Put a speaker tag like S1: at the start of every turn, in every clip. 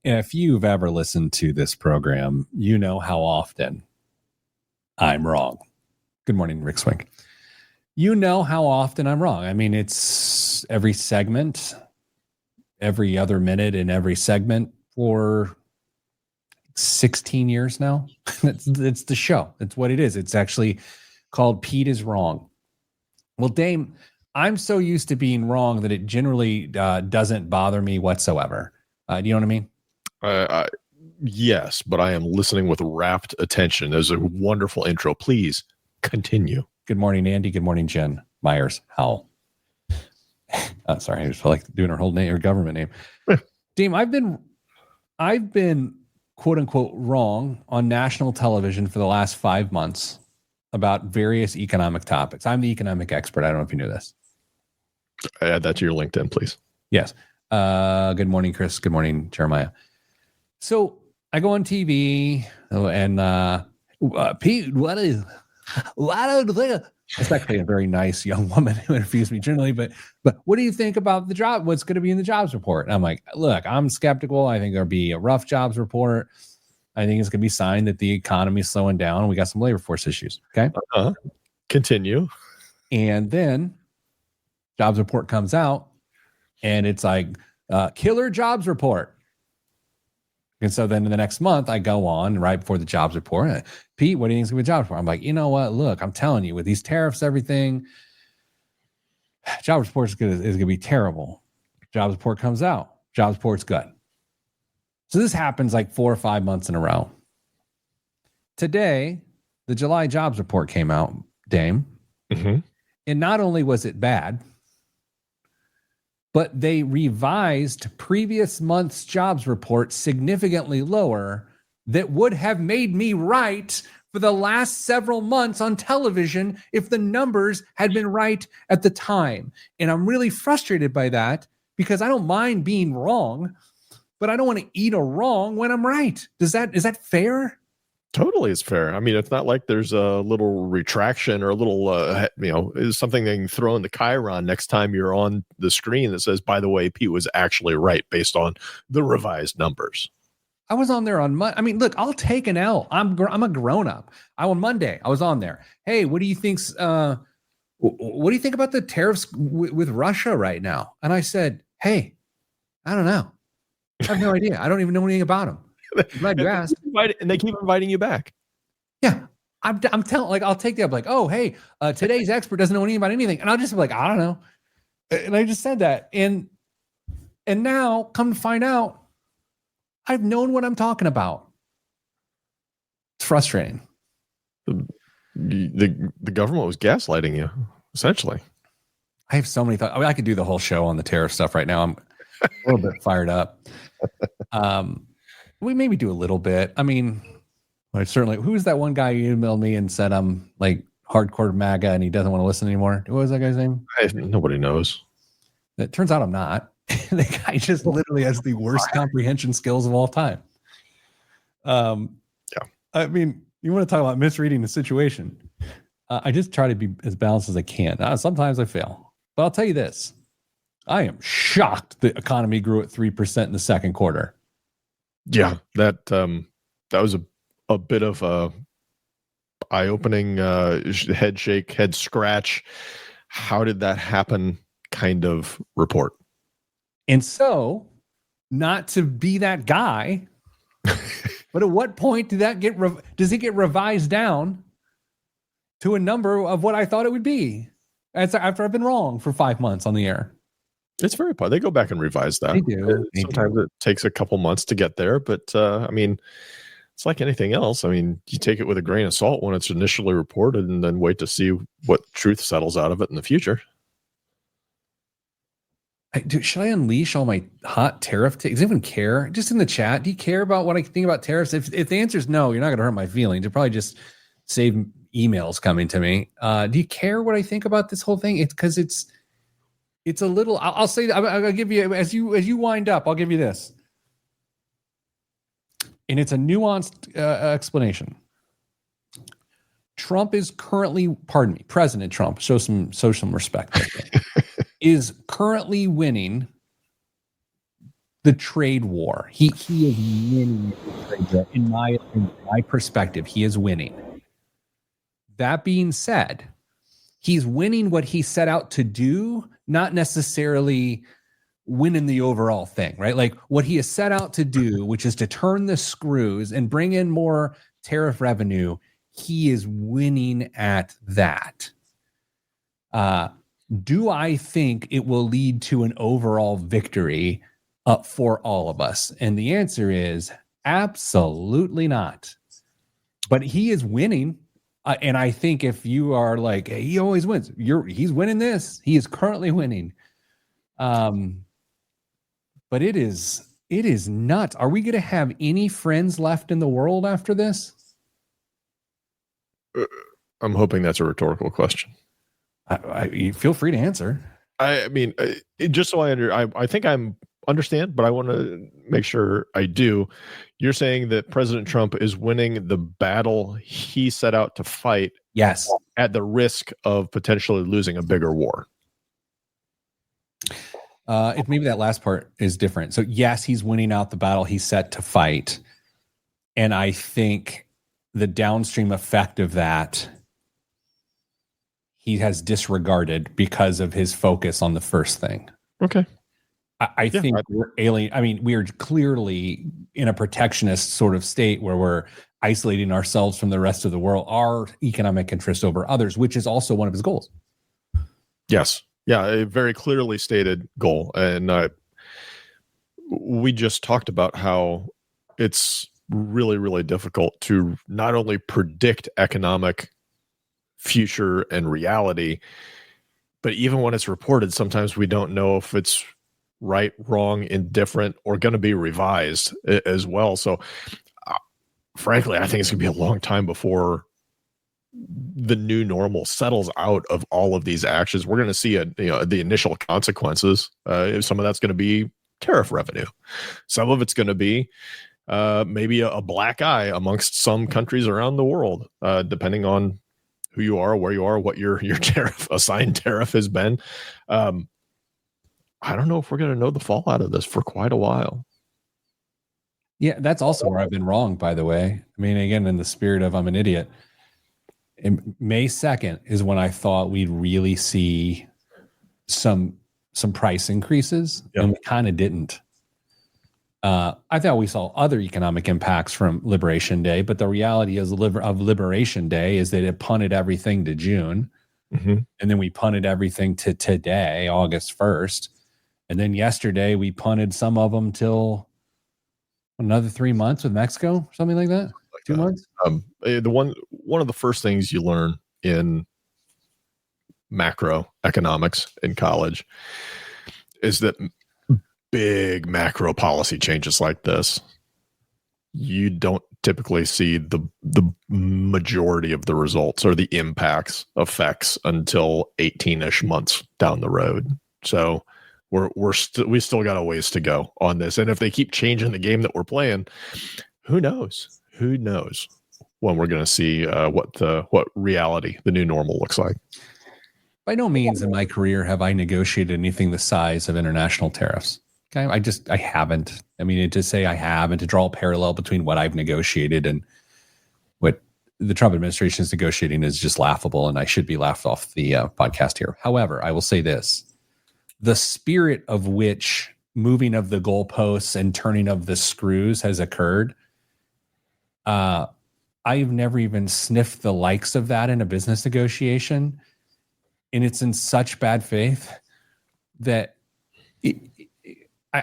S1: If you've ever listened to this program, you know how often I'm wrong. Good morning, Rick Swink. You know how often I'm wrong. I mean, it's every segment, every other minute in every segment for 16 years now. It's the show. It's what it is. It's actually called Pete is Wrong. Well, Dame, I'm so used to being wrong that it generally doesn't bother me whatsoever. Do you know what I mean?
S2: Yes, but I am listening with rapt attention. There's a wonderful intro. Please continue.
S1: Good morning, Andy. Good morning, Jen Myers Howell. Sorry, I just felt like doing her whole name or government name. Dame, I've been quote unquote wrong on national television for the last 5 months about various economic topics. I'm the economic expert. I don't know if you knew this.
S2: Add that to your LinkedIn, please.
S1: Yes. Good morning, Chris. Good morning, Jeremiah. So I go on TV and Pete, what is it's actually a very nice young woman who interviews me generally, but what do you think about the job? What's going to be in the jobs report? And I'm like, look, I'm skeptical. I think there'll be a rough jobs report. I think it's going to be a sign that the economy is slowing down and we got some labor force issues. Okay.
S2: Continue.
S1: And then jobs report comes out and it's like killer jobs report. And so then in the next month, I go on right before the jobs report. Pete, what do you think is going to be jobs report? I'm like, you know what? Look, I'm telling you, with these tariffs, everything, jobs report is going to be terrible. Jobs report comes out. Jobs report's good. So this happens like 4 or 5 months in a row. Today, the July jobs report came out, Dame.
S2: Mm-hmm.
S1: And not only was it bad, but they revised previous month's jobs report significantly lower that would have made me right for the last several months on television if the numbers had been right at the time. And I'm really frustrated by that because I don't mind being wrong, but I don't want to eat a wrong when I'm right. Is that fair?
S2: Totally is fair. I mean, it's not like there's a little retraction or a little, is something they can throw in the chyron next time you're on the screen that says, by the way, Pete was actually right based on the revised numbers.
S1: I was on there on Monday. I mean, look, I'll take an L. I'm a grown up. On Monday, I was on there. Hey, what do you think about the tariffs with Russia right now? And I said, hey, I don't know. I have no idea. I don't even know anything about them. I'm glad you asked.
S2: And they keep inviting you back.
S1: Yeah. I'm telling, like, I'll take that. Like, oh, hey, today's expert doesn't know anything about anything. And I'll just be like, I don't know. And I just said that. And now come to find out, I've known what I'm talking about. It's frustrating.
S2: The government was gaslighting you, essentially.
S1: I have so many thoughts. I mean, I could do the whole show on the tariff stuff right now. I'm a little bit fired up. We maybe do a little bit. I mean, certainly. Who's that one guy who emailed me and said I'm like hardcore MAGA and he doesn't want to listen anymore? What was that guy's name?
S2: Nobody knows.
S1: It turns out I'm not. The guy just literally has the worst comprehension skills of all time. Yeah. I mean, you want to talk about misreading the situation. I just try to be as balanced as I can. Sometimes I fail. But I'll tell you this. I am shocked the economy grew at 3% in the second quarter.
S2: Yeah, that was a bit of a eye-opening head shake, head scratch. How did that happen kind of report?
S1: And so, not to be that guy, but at what point did that does it get revised down to a number of what I thought it would be after I've been wrong for 5 months on the air?
S2: It's very possible. They go back and revise that.
S1: They do.
S2: Sometimes it takes a couple months to get there, but I mean, it's like anything else. I mean, you take it with a grain of salt when it's initially reported and then wait to see what truth settles out of it in the future.
S1: Should I unleash all my hot tariff takes? Does anyone care? Just in the chat, do you care about what I think about tariffs? If the answer is no, you're not going to hurt my feelings. You'll probably just save emails coming to me. Do you care what I think about this whole thing? It's because it's a little. I'll say that. I'll give you as you wind up. I'll give you this, and it's a nuanced explanation. Trump is currently, President Trump, show some respect. Is currently winning the trade war. He is winning the trade war. In my perspective, he is winning. That being said, he's winning what he set out to do, not necessarily winning the overall thing, right? Like what he has set out to do, which is to turn the screws and bring in more tariff revenue, he is winning at that. Do I think it will lead to an overall victory for all of us? And the answer is absolutely not. But he is winning. And I think if you are like, hey, he always wins, he's winning this. He is currently winning. But it is nuts. Are we going to have any friends left in the world after this?
S2: I'm hoping that's a rhetorical question.
S1: You feel free to answer.
S2: I mean, just so I think I'm understand, but I want to make sure I do. You're saying that President Trump is winning the battle he set out to fight.
S1: Yes.
S2: At the risk of potentially losing a bigger war.
S1: If maybe that last part is different. So yes, he's winning out the battle he set to fight. And I think the downstream effect of that he has disregarded because of his focus on the first thing.
S2: Okay.
S1: I think we're alien. I mean, we are clearly in a protectionist sort of state where we're isolating ourselves from the rest of the world, our economic interest over others, which is also one of his goals.
S2: Yes. Yeah. A very clearly stated goal. And we just talked about how it's really, really difficult to not only predict economic future and reality, but even when it's reported, sometimes we don't know if it's right, wrong, indifferent, or going to be revised as well. So frankly, I think it's going to be a long time before the new normal settles out of all of these actions. We're going to see the initial consequences. Some of that's going to be tariff revenue. Some of it's going to be maybe a black eye amongst some countries around the world, depending on who you are, where you are, what your assigned tariff has been. I don't know if we're going to know the fallout of this for quite a while.
S1: Yeah, that's also where I've been wrong, by the way. I mean, again, in the spirit of I'm an idiot. May 2nd is when I thought we'd really see some price increases, and we kind of didn't. I thought we saw other economic impacts from Liberation Day, but the reality of Liberation Day is that it punted everything to June, and then we punted everything to today, August 1st, and then yesterday we punted some of them till another 3 months with Mexico, something like that. 2 months.
S2: One of the first things you learn in macroeconomics in college is that big macro policy changes like this, you don't typically see the majority of the results or the effects until 18-ish months down the road. So we still got a ways to go on this. And if they keep changing the game that we're playing, who knows when we're going to see what reality, the new normal, looks like.
S1: By no means in my career have I negotiated anything the size of international tariffs. Okay, I haven't. I mean, to say I have and to draw a parallel between what I've negotiated and what the Trump administration is negotiating is just laughable, and I should be laughed off the podcast here. However, I will say this: the spirit of which moving of the goalposts and turning of the screws has occurred, I've never even sniffed the likes of that in a business negotiation, and it's in such bad faith that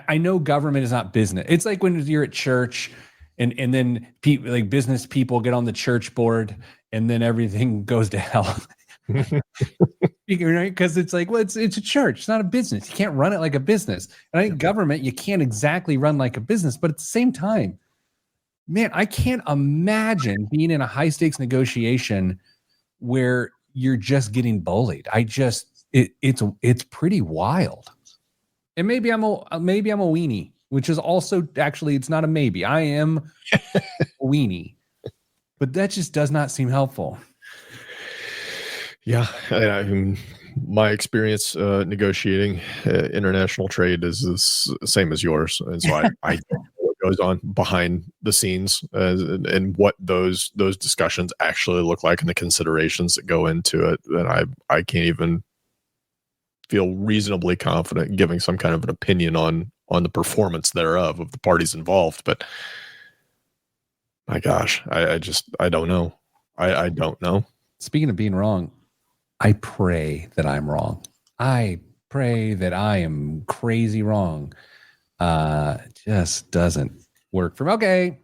S1: I know government is not business. It's like when you're at church and then people, like business people, get on the church board and then everything goes to hell. Right? Because it's like, well, it's a church. It's not a business. You can't run it like a business. And I think government, you can't exactly run like a business, but at the same time, man, I can't imagine being in a high stakes negotiation where you're just getting bullied. It's pretty wild. And maybe I'm a weenie, which is also actually, it's not a maybe. I am a weenie, but that just does not seem helpful.
S2: Yeah, I mean, my experience negotiating international trade is the same as yours, and so I don't know what goes on behind the scenes and what those discussions actually look like and the considerations that go into it. And I can't even feel reasonably confident giving some kind of an opinion on the performance thereof of the parties involved. But my gosh, I don't know. I don't know.
S1: Speaking of being wrong, I pray that I'm wrong. I pray that I am crazy wrong. Just doesn't work for me. Okay.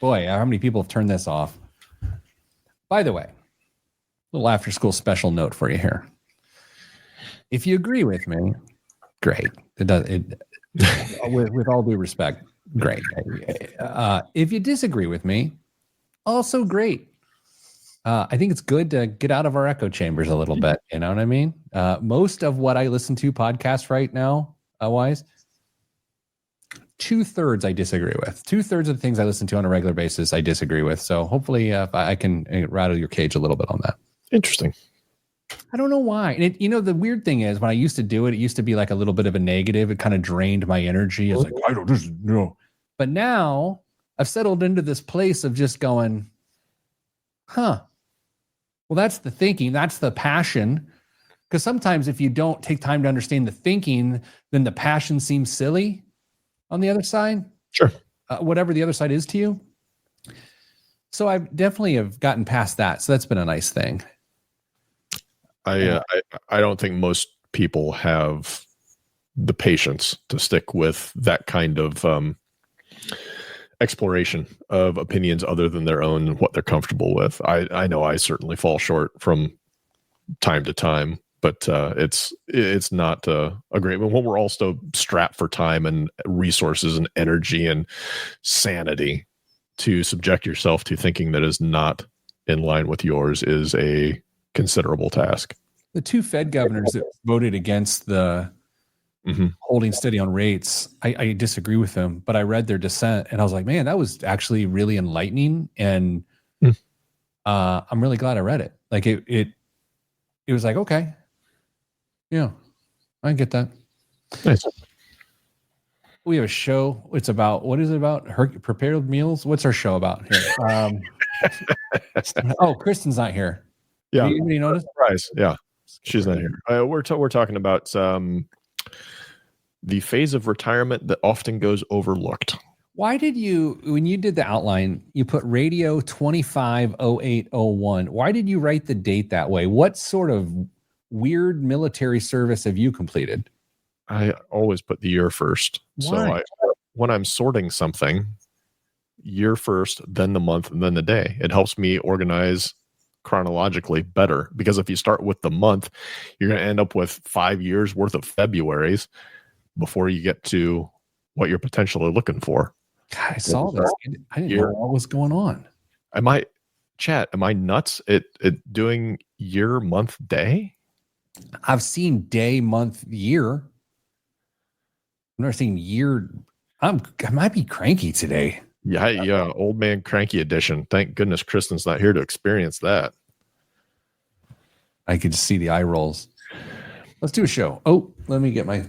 S1: Boy, how many people have turned this off? By the way, a little after school special note for you here. If you agree with me, great. With all due respect, great. If you disagree with me, also great. I think it's good to get out of our echo chambers a little bit. You know what I mean? Most of what I listen to podcasts right now, wise, 2/3 I disagree with. 2/3 of the things I listen to on a regular basis, I disagree with. So hopefully I can rattle your cage a little bit on that.
S2: Interesting.
S1: I don't know why. And the weird thing is when I used to do it, it used to be like a little bit of a negative. It kind of drained my energy. It's like, I don't know. But now I've settled into this place of just going, well, that's the thinking. That's the passion. Because sometimes if you don't take time to understand the thinking, then the passion seems silly on the other side.
S2: Sure.
S1: Whatever the other side is to you. So I definitely have gotten past that. So that's been a nice thing.
S2: I don't think most people have the patience to stick with that kind of exploration of opinions other than their own and what they're comfortable with. I know I certainly fall short from time to time, but it's not a great one when we're all so strapped for time and resources and energy and sanity. To subject yourself to thinking that is not in line with yours is a considerable task.
S1: The two Fed governors that voted against the holding steady on rates, I disagree with them, but I read their dissent and I was like, man, that was actually really enlightening. And I'm really glad I read it. Like it was like, okay, yeah, I get that.
S2: Nice.
S1: We have a show. It's about, what is it about? Prepared meals? What's our show about here? Oh, Kristen's not here.
S2: Yeah.
S1: You notice?
S2: Surprise. Yeah. She's not here. We're talking about the phase of retirement that often goes overlooked.
S1: Why did you, when you did the outline, you put radio 250801? Why did you write the date that way? What sort of weird military service have you completed?
S2: I always put the year first.
S1: Why?
S2: So when I'm sorting something, year first, then the month, and then the day. It helps me organize chronologically better, because if you start with the month, you're going to end up with 5 years worth of Februaries before you get to what you're potentially looking for.
S1: God, I saw this. I didn't know what was going on.
S2: Am I nuts at doing year, month, day?
S1: I've seen day, month, year. I've never seen year. I might be cranky today.
S2: Yeah, old man cranky edition. Thank goodness Kristen's not here to experience that.
S1: I could see the eye rolls. Let's do a show. Oh, let me get my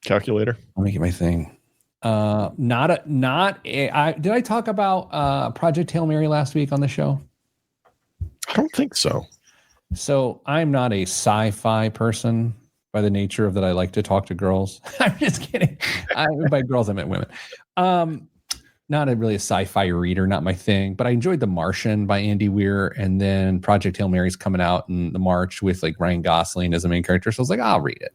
S2: calculator.
S1: Let me get my thing. Did I talk about Project Hail Mary last week on the show?
S2: I don't think so.
S1: So I'm not a sci-fi person by the nature of that. I like to talk to girls. I'm just kidding. By girls, I meant women. Not really a sci-fi reader, not my thing, but I enjoyed The Martian by Andy Weir, and then Project Hail Mary's coming out in the March with like Ryan Gosling as the main character. So I was like, I'll read it.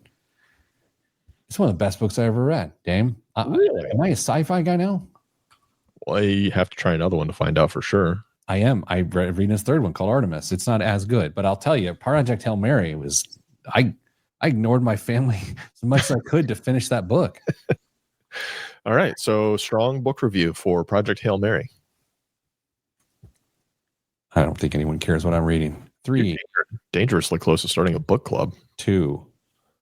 S1: It's one of the best books I ever read. Damn.
S2: Really?
S1: Am I a sci-fi guy now?
S2: Well, you have to try another one to find out for sure.
S1: I am. I read his third one called Artemis. It's not as good, but I'll tell you, Project Hail Mary was, I ignored my family as much as I could to finish that book.
S2: All right. So strong book review for Project Hail Mary.
S1: I don't think anyone cares what I'm reading. 3,
S2: dangerously close to starting a book club.
S1: 2,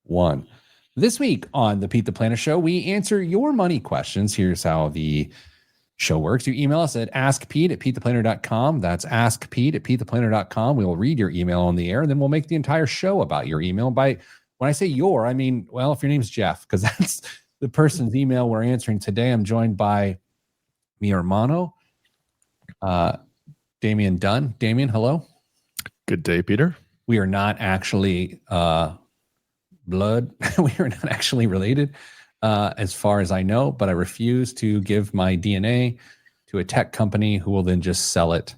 S1: 1. This week on the Pete the Planner Show, we answer your money questions. Here's how the show works. You email us at askpete@petetheplanner.com. That's askpete@petetheplanner.com. We'll read your email on the air, and then we'll make the entire show about your email. When I say your, I mean, well, if your name's Jeff, because that's the person's email we're answering today. I'm joined by mi hermano, Damian Dunn. Damian, hello.
S2: Good day, Peter.
S1: We are not actually blood. We are not actually related. As far as I know, but I refuse to give my DNA to a tech company who will then just sell it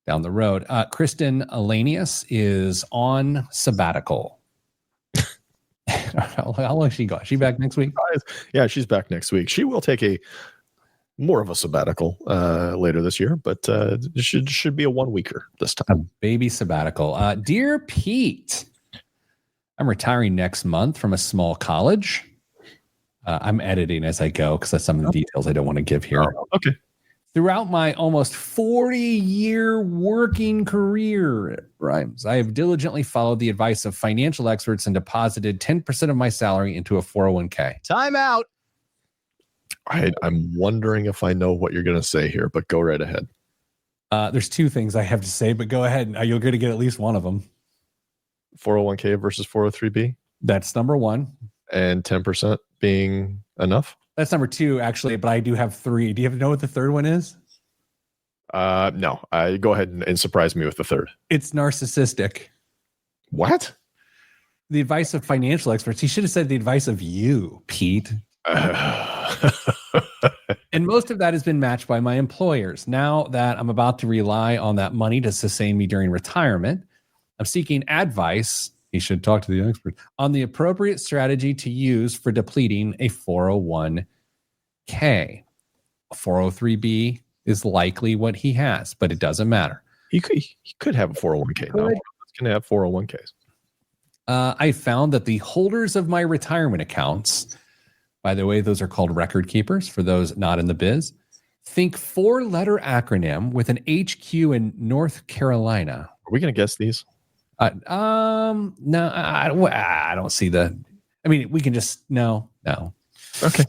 S1: down the road. Kristen Alanius is on sabbatical. How long is she gone? Is she back next week?
S2: Yeah, she's back next week. She will take more of a sabbatical later this year, but it should be a 1 weeker this time.
S1: A baby sabbatical. Dear Pete, I'm retiring next month from a small college. I'm editing as I go because that's some of the details I don't want to give here.
S2: Oh, okay.
S1: Throughout my almost 40-year working career, it rhymes, I have diligently followed the advice of financial experts and deposited 10% of my salary into a 401k.
S3: Time out.
S2: I'm wondering if I know what you're going to say here, but go right ahead.
S1: There's two things I have to say, but go ahead. You're going to get at least one of them.
S2: 401k versus 403b?
S1: That's number one.
S2: And 10% being enough?
S1: That's number two, actually, but I do have three. Do you know what the third one is?
S2: No. Go ahead and surprise me with the third.
S1: It's narcissistic.
S2: What?
S1: The advice of financial experts. He should have said the advice of you, Pete. And most of that has been matched by my employers. Now that I'm about to rely on that money to sustain me during retirement, I'm seeking advice. He should talk to the expert on the appropriate strategy to use for depleting a 401k. A 403b is likely what he has, but it doesn't matter.
S2: He could have a 401k. No, it's going to have 401ks.
S1: I found that the holders of my retirement accounts, by the way, those are called record keepers for those not in the biz, think 4-letter acronym with an HQ in North Carolina.
S2: Are we going to guess these?
S1: No, I don't see the. I mean, we can just no.
S2: Okay.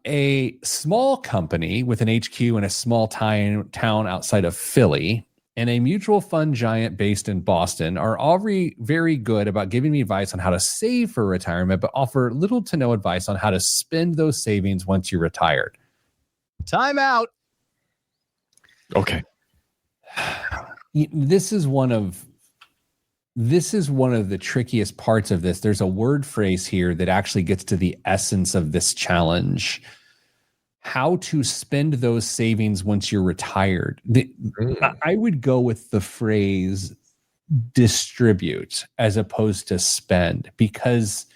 S1: A small company with an HQ in a small town outside of Philly and a mutual fund giant based in Boston are all very good about giving me advice on how to save for retirement, but offer little to no advice on how to spend those savings once you're retired.
S3: Time out.
S2: Okay.
S1: This is one of the trickiest parts of this. There's a word phrase here that actually gets to the essence of this challenge. How to spend those savings once you're retired. I would go with the phrase distribute as opposed to spend, because,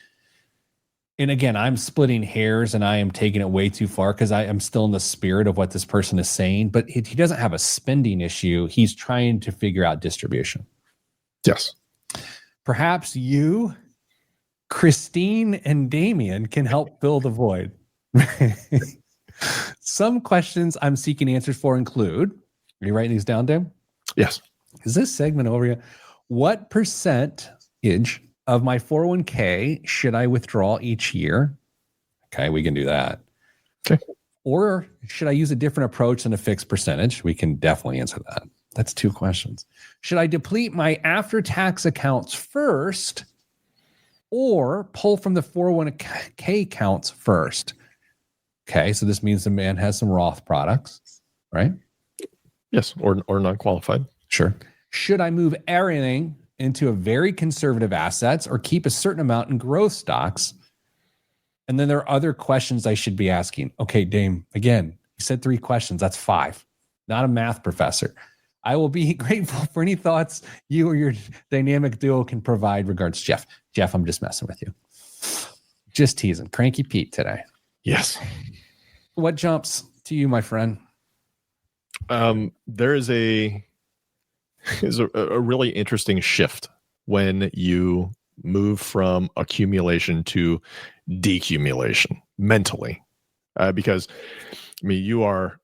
S1: and again, I'm splitting hairs and I am taking it way too far because I am still in the spirit of what this person is saying, but he doesn't have a spending issue. He's trying to figure out distribution.
S2: Yes.
S1: Perhaps you, Christine, and Damian can help fill the void. Some questions I'm seeking answers for include, are you writing these down, Dave?
S2: Yes.
S1: Is this segment over yet? What percentage of my 401k should I withdraw each year? Okay, we can do that.
S2: Okay.
S1: Or should I use a different approach than a fixed percentage? We can definitely answer that. That's two questions. Should I deplete my after-tax accounts first or pull from the 401k accounts first? Okay, so this means the man has some Roth products, right?
S2: Yes, or non-qualified.
S1: Sure. Should I move everything into a very conservative assets or keep a certain amount in growth stocks? And then there are other questions I should be asking. Okay, Dame, again, you said 3 questions. That's 5. Not a math professor. I will be grateful for any thoughts you or your dynamic duo can provide. Regards, Jeff. Jeff, I'm just messing with you. Just teasing. Cranky Pete today.
S2: Yes.
S1: What jumps to you, my friend?
S2: There is a really interesting shift when you move from accumulation to decumulation mentally, because when you're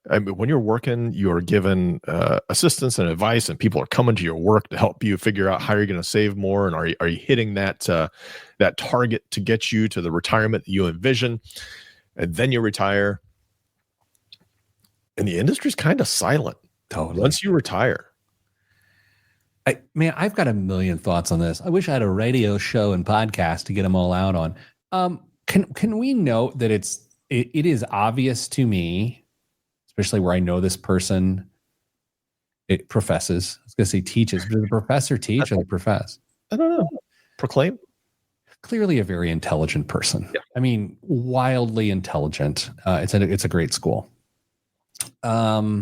S2: working, you are given assistance and advice, and people are coming to your work to help you figure out how you're going to save more, and are you hitting that target to get you to the retirement that you envision, and then you retire. And the industry's kind of silent.
S1: Totally.
S2: Once you retire.
S1: I've got a million thoughts on this. I wish I had a radio show and podcast to get them all out on. Can we note that it is obvious to me, especially where I know this person, it professes. I was going to say teaches, but does the professor teach or the profess?
S2: I don't know. Proclaim?
S1: Clearly a very intelligent person.
S2: Yeah.
S1: I mean, wildly intelligent. It's a great school. But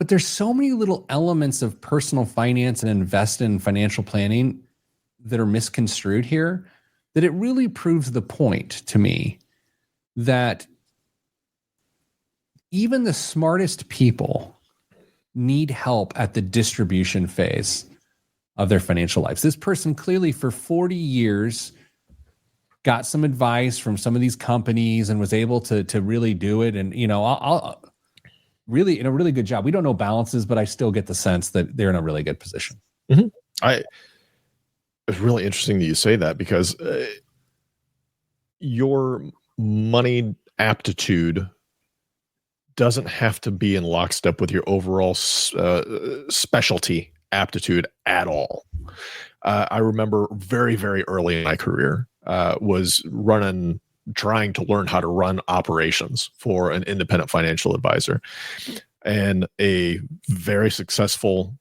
S1: there's so many little elements of personal finance and invest in financial planning that are misconstrued here that it really proves the point to me that even the smartest people need help at the distribution phase of their financial lives. This person clearly for 40 years got some advice from some of these companies and was able to really do it. And, I'll really in a really good job. We don't know balances, but I still get the sense that they're in a really good position.
S2: Mm-hmm. It's really interesting that you say that because your money aptitude doesn't have to be in lockstep with your overall specialty aptitude at all. I remember very, very early in my career was trying to learn how to run operations for an independent financial advisor, and a very successful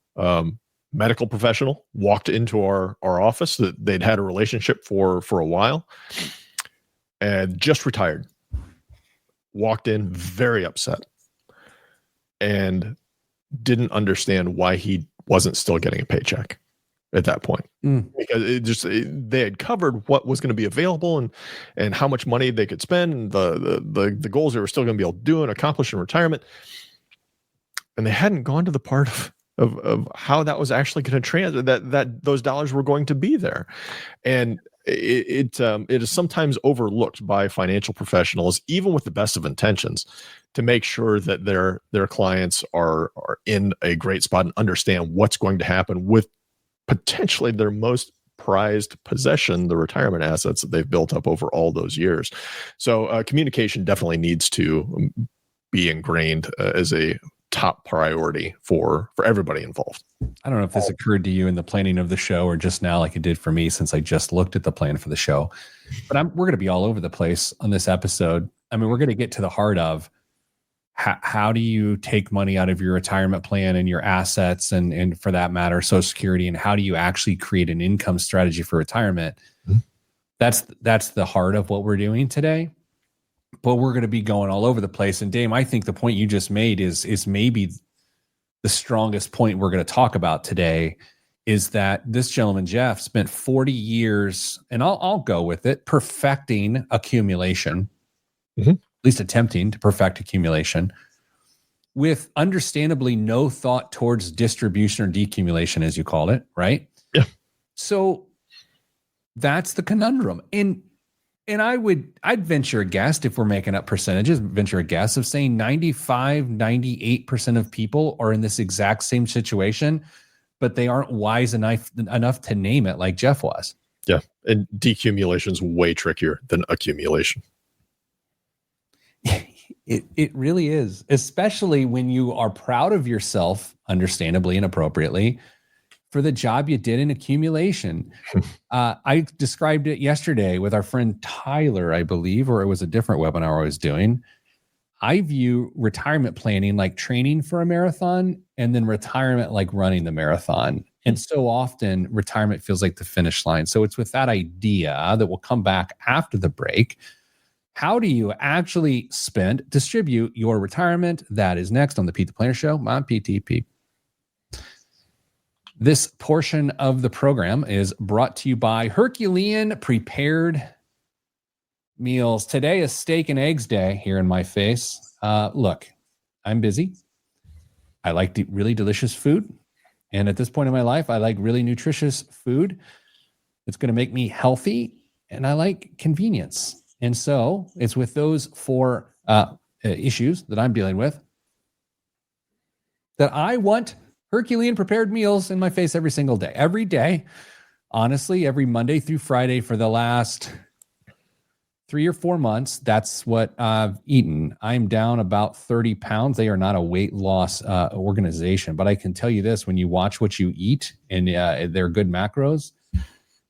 S2: medical professional walked into our office that they'd had a relationship for a while and just retired, walked in very upset and didn't understand why he wasn't still getting a paycheck at that point. Because they had covered what was going to be available and how much money they could spend, and the goals they were still going to be able to do and accomplish in retirement. And they hadn't gone to the part of how that was actually going to translate, that those dollars were going to be there. And it is sometimes overlooked by financial professionals, even with the best of intentions, to make sure that their clients are in a great spot and understand what's going to happen with potentially their most prized possession, the retirement assets that they've built up over all those years. So communication definitely needs to be ingrained as a top priority for everybody involved.
S1: I don't know if this occurred to you in the planning of the show or just now like it did for me, since I just looked at the plan for the show, but we're going to be all over the place on this episode. I mean, we're going to get to the heart of how do you take money out of your retirement plan and your assets and for that matter, Social Security, and how do you actually create an income strategy for retirement? Mm-hmm. That's the heart of what we're doing today. But we're going to be going all over the place. And Dame, I think the point you just made is maybe the strongest point we're going to talk about today, is that this gentleman, Jeff, spent 40 years, and I'll go with it, perfecting accumulation, mm-hmm. at least attempting to perfect accumulation, with understandably no thought towards distribution or decumulation, as you called it, right?
S2: Yeah.
S1: So that's the conundrum. And I'd venture a guess, if we're making up percentages, venture a guess of saying 95, 98% of people are in this exact same situation, but they aren't wise enough to name it like Jeff was.
S2: Yeah. And decumulation is way trickier than accumulation.
S1: It really is, especially when you are proud of yourself, understandably and appropriately, for the job you did in accumulation. I described it yesterday with our friend Tyler, I believe, or it was a different webinar I was doing. I view retirement planning like training for a marathon, and then retirement like running the marathon. And so often retirement feels like the finish line. So it's with that idea that we'll come back after the break. How do you actually distribute your retirement? That is next on the Pete the Planner Show. I'm PTP. This portion of the program is brought to you by Herculean Prepared Meals. Today is steak and eggs day here in my face. Look, I'm busy. I like really delicious food. And at this point in my life, I like really nutritious food. It's going to make me healthy. And I like convenience. And so it's with those four issues that I'm dealing with that I want Herculean Prepared Meals in my face every single day. Every day, honestly, every Monday through Friday for the last 3 or 4 months, that's what I've eaten. I'm down about 30 pounds. They are not a weight loss organization, but I can tell you this, when you watch what you eat and they're good macros,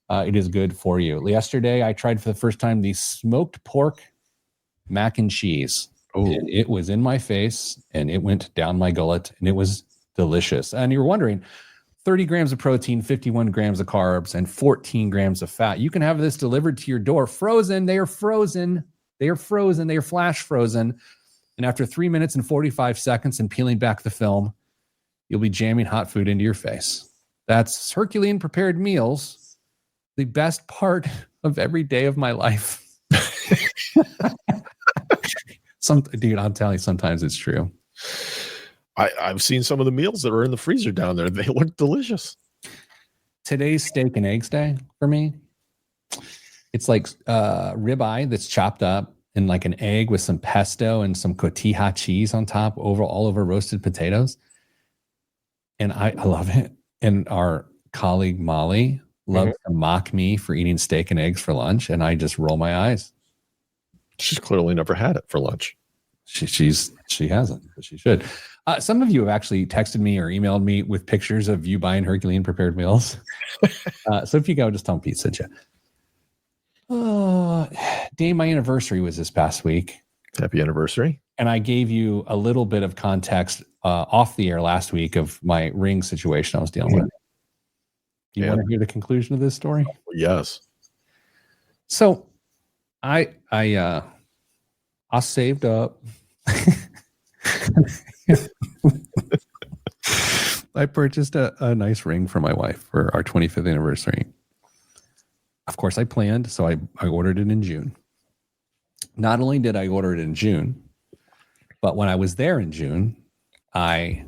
S1: it is good for you. Yesterday, I tried for the first time the smoked pork mac and cheese.
S2: Oh,
S1: And it was in my face and it went down my gullet and it was delicious. And you're wondering, 30 grams of protein, 51 grams of carbs, and 14 grams of fat. You can have this delivered to your door, frozen. They are frozen. They are frozen. They are flash frozen. And after 3 minutes and 45 seconds and peeling back the film, you'll be jamming hot food into your face. That's Herculean prepared meals, the best part of every day of my life. Dude, I'll tell you, sometimes it's true.
S2: I've seen some of the meals that are in the freezer down there. They look delicious.
S1: Today's steak and eggs day for me. It's like ribeye that's chopped up in like an egg with some pesto and some cotija cheese on top, all over roasted potatoes. And I love it. And our colleague Molly loves to mock me for eating steak and eggs for lunch, and I just roll my eyes.
S2: She's clearly never had it for lunch.
S1: She hasn't, but she should. Some of you have actually texted me or emailed me with pictures of you buying Herculean prepared meals. So if you go, just tell them Pete sent you. Dave, my anniversary was this past week.
S2: Happy anniversary.
S1: And I gave you a little bit of context off the air last week of my ring situation I was dealing with. You want to hear the conclusion of this story?
S2: Yes.
S1: So I saved up. I purchased a nice ring for my wife for our 25th anniversary. Of course, I planned, so I ordered it in June. Not only did I order it in June, but when I was there in June, I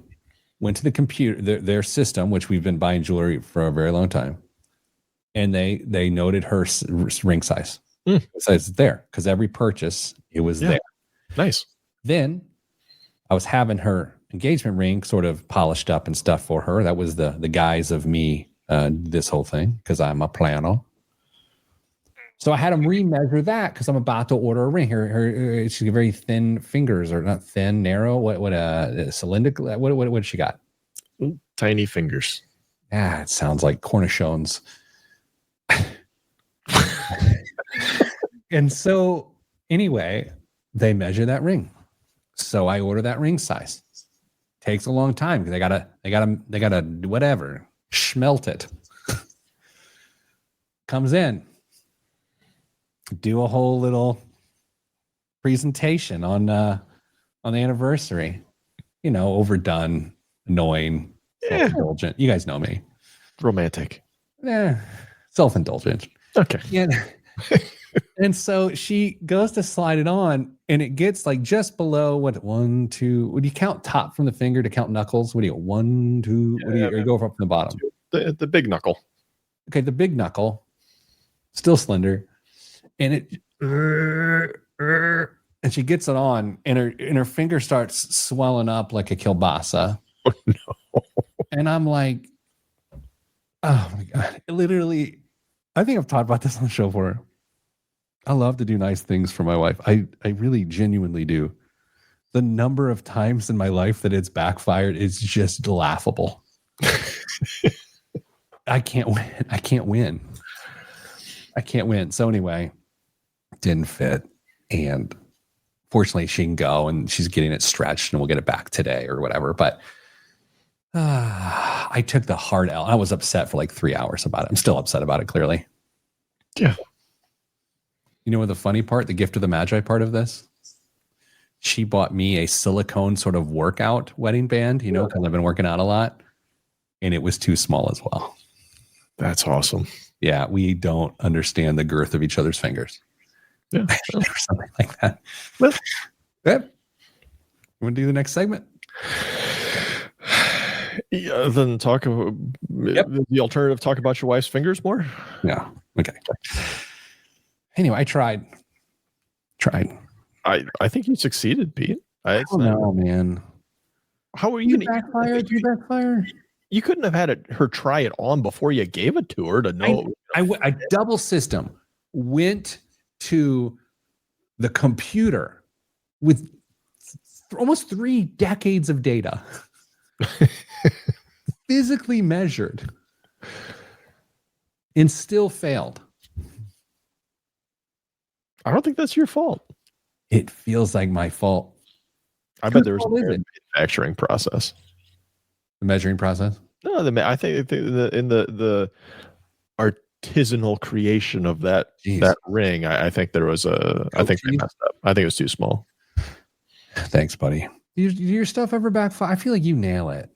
S1: went to the computer, their system, which we've been buying jewelry for a very long time, and they noted her ring size. So it's there because every purchase, it was there.
S2: Nice.
S1: Then I was having her engagement ring sort of polished up and stuff for her. That was the guise of me, this whole thing, because I'm a planner. So I had him remeasure that because I'm about to order a ring. She's got very thin fingers, or not thin, narrow. What cylindrical? What she got?
S2: Tiny fingers.
S1: It sounds like cornichons. And so anyway, they measure that ring. So I order that ring size. Takes a long time because they gotta whatever, schmelt it. Comes in. Do a whole little presentation on the anniversary. You know, overdone, annoying, self-indulgent. You guys know me.
S2: Romantic.
S1: Self-indulgent.
S2: Okay.
S1: Yeah. And so she goes to slide it on, and it gets like just below 1, 2. Would you count top from the finger to count knuckles? What do you 1, 2? What do you go from the bottom?
S2: The big knuckle.
S1: Okay, the big knuckle, still slender, and and she gets it on, and her finger starts swelling up like a kielbasa.
S2: Oh no!
S1: And I'm like, oh my god! Literally, I think I've talked about this on the show before. I love to do nice things for my wife. I really genuinely do. The number of times in my life that it's backfired is just laughable. I can't win. So anyway, didn't fit. And fortunately she can go and she's getting it stretched and we'll get it back today or whatever. But I took the hard L. I was upset for like 3 hours about it. I'm still upset about it, clearly.
S2: Yeah.
S1: You know what the funny part, the gift of the Magi part of this? She bought me a silicone sort of workout wedding band, you know, because I've been working out a lot. And it was too small as well.
S2: That's awesome.
S1: Yeah, we don't understand the girth of each other's fingers.
S2: Yeah.
S1: Or something like that.
S2: Well,
S1: yeah. You want to do the next segment?
S2: Yeah, then talk about the alternative. Talk about your wife's fingers more.
S1: Yeah. Okay. Anyway, I tried.
S2: I think you succeeded, Pete.
S1: I don't know, man.
S2: How were you
S1: backfire? Did you backfire?
S2: You couldn't have had her try it on before you gave it to her to know.
S1: I double system went to the computer with almost 3 decades of data physically measured and still failed.
S2: I don't think that's your fault.
S1: It feels like my fault.
S2: I bet there's a manufacturing process.
S1: The measuring process?
S2: No, I think in the artisanal creation of that ring, I think there was I think they messed up. I think it was too small.
S1: Thanks, buddy. Your stuff ever backfire? I feel like you nail it.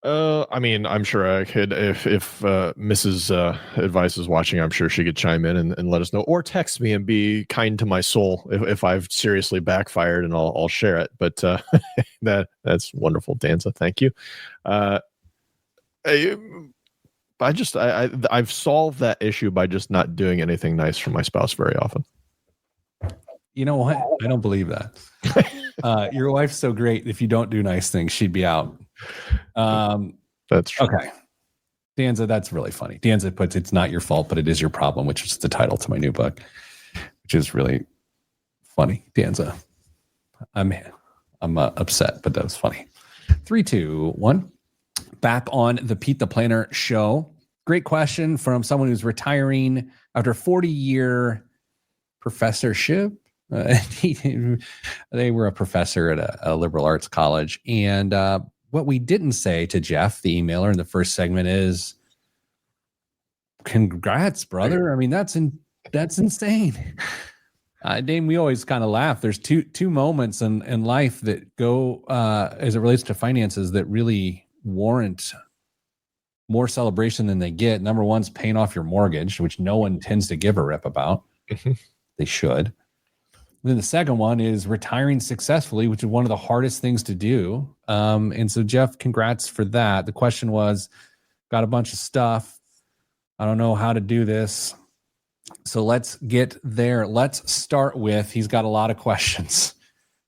S2: I mean, I'm sure I could. If Mrs. Advice is watching, I'm sure she could chime in and let us know, or text me and be kind to my soul if I've seriously backfired, and I'll share it. But that's wonderful, Danza. Thank you. I've solved that issue by just not doing anything nice for my spouse very often.
S1: You know what? I don't believe that. Your wife's so great. If you don't do nice things, she'd be out.
S2: That's true.
S1: Okay. Danza, that's really funny. Danza puts, it's not your fault, but it is your problem, which is the title to my new book, which is really funny. Danza. I'm upset, but that was funny. 3, 2, 1. Back on the Pete the Planner show. Great question from someone who's retiring after a 40-year professorship. They were a professor at a liberal arts college. And what we didn't say to Jeff, the emailer, in the first segment is, congrats, brother. I mean, that's insane. Dame, we always kind of laugh. There's two moments in life that go, as it relates to finances, that really warrant more celebration than they get. Number one's paying off your mortgage, which no one tends to give a rip about. They should. Then the second one is retiring successfully, which is one of the hardest things to do. And so, Jeff, congrats for that. The question was, got a bunch of stuff. I don't know how to do this. So let's get there. Let's start with, he's got a lot of questions.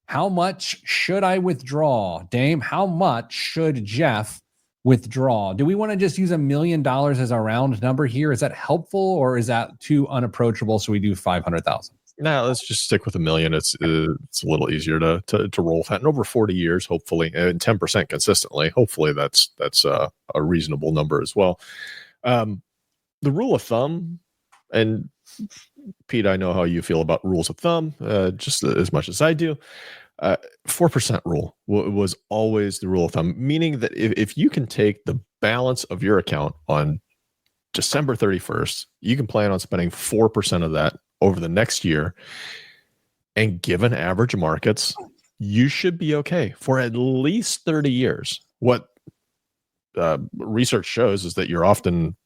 S1: How much should I withdraw? Dame, how much should Jeff withdraw? Do we want to just use $1 million as our round number here? Is that helpful, or is that too unapproachable? So we do 500,000.
S2: No, let's just stick with $1 million. It's a little easier to roll with that. And over 40 years, hopefully, and 10% consistently, hopefully that's a reasonable number as well. The rule of thumb, and Pete, I know how you feel about rules of thumb, just as much as I do. 4% rule was always the rule of thumb, meaning that if you can take the balance of your account on December 31st, you can plan on spending 4% of that over the next year, and given average markets, you should be okay for at least 30 years. What research shows is that you're often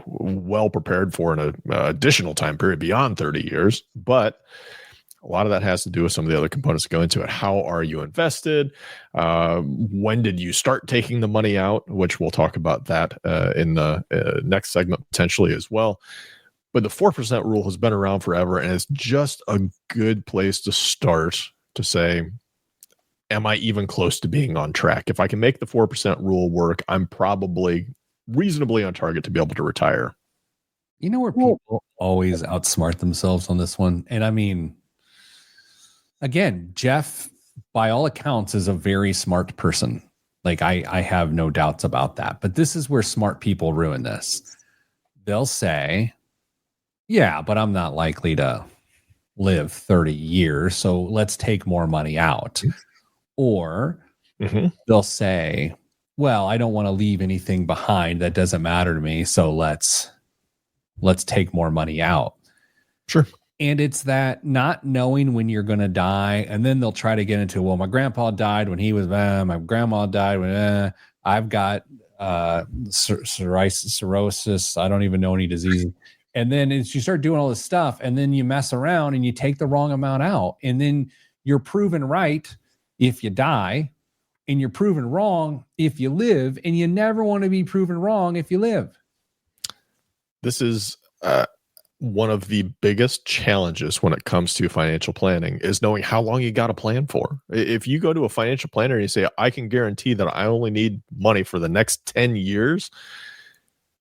S2: well prepared for an additional time period beyond 30 years, but a lot of that has to do with some of the other components that go into it. How are you invested? When did you start taking the money out? Which we'll talk about that in the next segment potentially as well. But the 4% rule has been around forever, and it's just a good place to start to say, am I even close to being on track? If I can make the 4% rule work, I'm probably reasonably on target to be able to retire.
S1: You know where people always outsmart themselves on this one? And I mean, again, Jeff, by all accounts, is a very smart person. Like, I have no doubts about that. But this is where smart people ruin this. They'll say, yeah, but I'm not likely to live 30 years, so let's take more money out. Or they'll say, well, I don't want to leave anything behind that doesn't matter to me, so let's take more money out.
S2: Sure.
S1: And it's that not knowing when you're going to die, and then they'll try to get into, well, my grandpa died when he was, my grandma died when, I've got cirrhosis, I don't even know any disease. And then you start doing all this stuff, and then you mess around and you take the wrong amount out, and then you're proven right if you die, and you're proven wrong if you live, and you never want to be proven wrong if you live.
S2: This is one of the biggest challenges when it comes to financial planning, is knowing how long you got to plan for. If you go to a financial planner and you say, I can guarantee that I only need money for the next 10 years,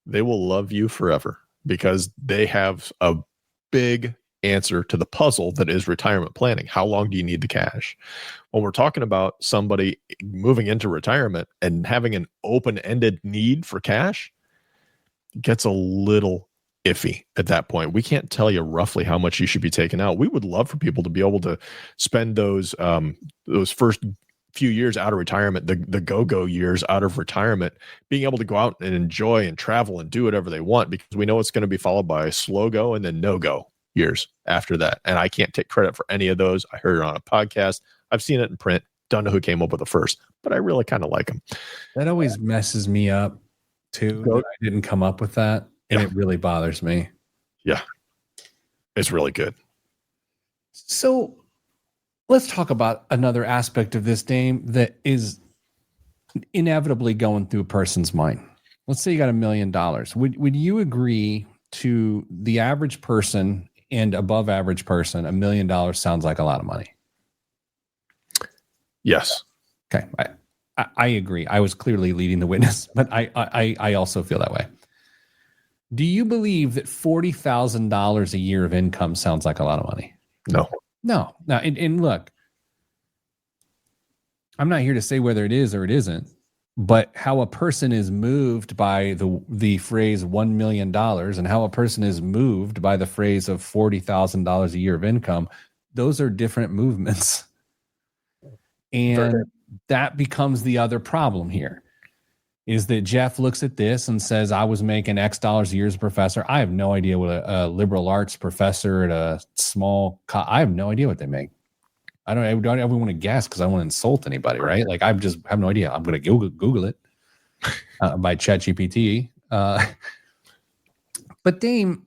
S2: they will love you forever, because they have a big answer to the puzzle that is retirement planning. How long do you need the cash? When we're talking about somebody moving into retirement and having an open-ended need for cash, it gets a little iffy at that point. We can't tell you roughly how much you should be taking out. We would love for people to be able to spend those first few years out of retirement, the go-go years out of retirement, being able to go out and enjoy and travel and do whatever they want, because we know it's going to be followed by slow go and then no go years after that. And I can't take credit for any of those. I heard it on a podcast. I've seen it in print. Don't know who came up with it first, but I really kind of like them.
S1: That always messes me up too. That I didn't come up with that. And it really bothers me.
S2: Yeah. It's really good.
S1: So let's talk about another aspect of this, Dame, that is inevitably going through a person's mind. Let's say you got $1 million. Would you agree to the average person and above average person, $1 million sounds like a lot of money?
S2: Yes.
S1: Okay. I agree. I was clearly leading the witness, but I also feel that way. Do you believe that $40,000 a year of income sounds like a lot of money?
S2: No.
S1: Now, and look, I'm not here to say whether it is or it isn't, but how a person is moved by the phrase $1 million and how a person is moved by the phrase of $40,000 a year of income, those are different movements. And that becomes the other problem here. Is that Jeff looks at this and says, I was making X dollars a year as a professor. I have no idea what a liberal arts professor at a small, I have no idea what they make. I don't ever want to guess because I don't want to insult anybody, right? Like I just have no idea. I'm going to Google it by ChatGPT. But Dame,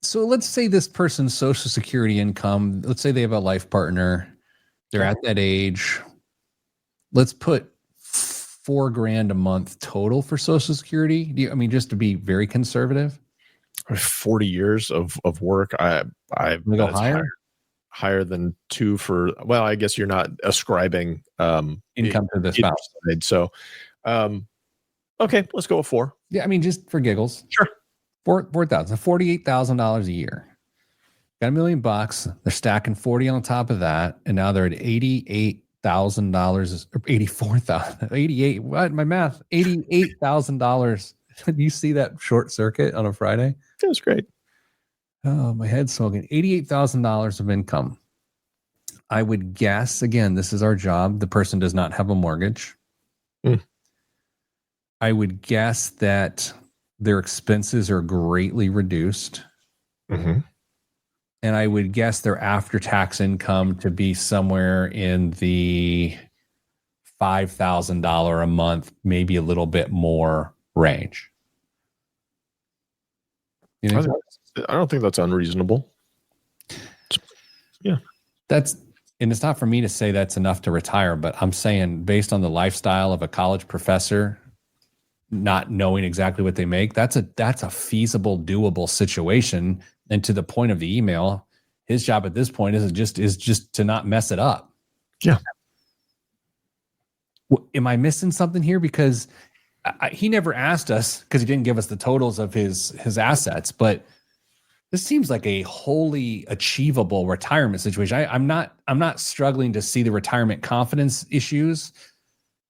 S1: so let's say this person's Social Security income, let's say they have a life partner. They're at that age. Let's put $4,000 a month total for Social Security. Just to be very conservative.
S2: 40 years of work. I
S1: go
S2: higher than two for, well, I guess you're not ascribing
S1: income to the spouse.
S2: So, okay, let's go with 4.
S1: Yeah. Just for giggles.
S2: Sure.
S1: $4,000, $48,000 a year. Got $1 million. They're stacking 40 on top of that. And now they're at $88,000 or $84,000, 88. What? My math, $88,000. Did you see that short circuit on a Friday?
S2: That was great.
S1: Oh, my head's smoking. $88,000 of income. I would guess, again, this is our job. The person does not have a mortgage. I would guess that their expenses are greatly reduced.
S2: Mm-hmm.
S1: And I would guess their after-tax income to be somewhere in the $5,000 a month, maybe a little bit more range. You know,
S2: I don't think that's unreasonable. Yeah.
S1: And it's not for me to say that's enough to retire, but I'm saying based on the lifestyle of a college professor, not knowing exactly what they make, that's a feasible, doable situation. And to the point of the email, his job at this point is just to not mess it up.
S2: Yeah.
S1: Am I missing something here? Because he never asked us, because he didn't give us the totals of his assets, but this seems like a wholly achievable retirement situation. I'm not struggling to see the retirement confidence issues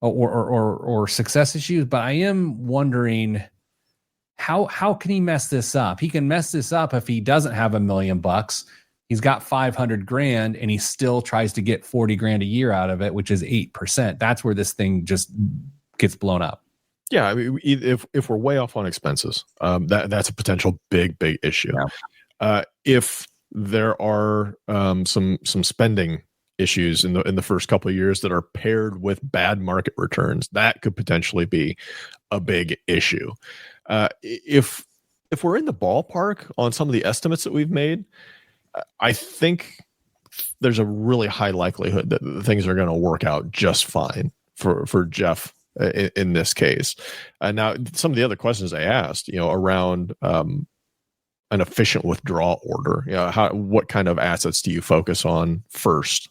S1: or success issues, but I am wondering how can he mess this up? He can mess this up if he doesn't have $1 million. He's got $500,000 and he still tries to get $40,000 a year out of it, which is 8%. That's where this thing just gets blown up.
S2: Yeah, if we're way off on expenses, that's a potential big issue. Yeah. If there are some spending issues in the first couple of years that are paired with bad market returns, that could potentially be a big issue. If we're in the ballpark on some of the estimates that we've made, I think there's a really high likelihood that things are going to work out just fine for Jeff in this case. Now, some of the other questions I asked, around an efficient withdrawal order, what kind of assets do you focus on first?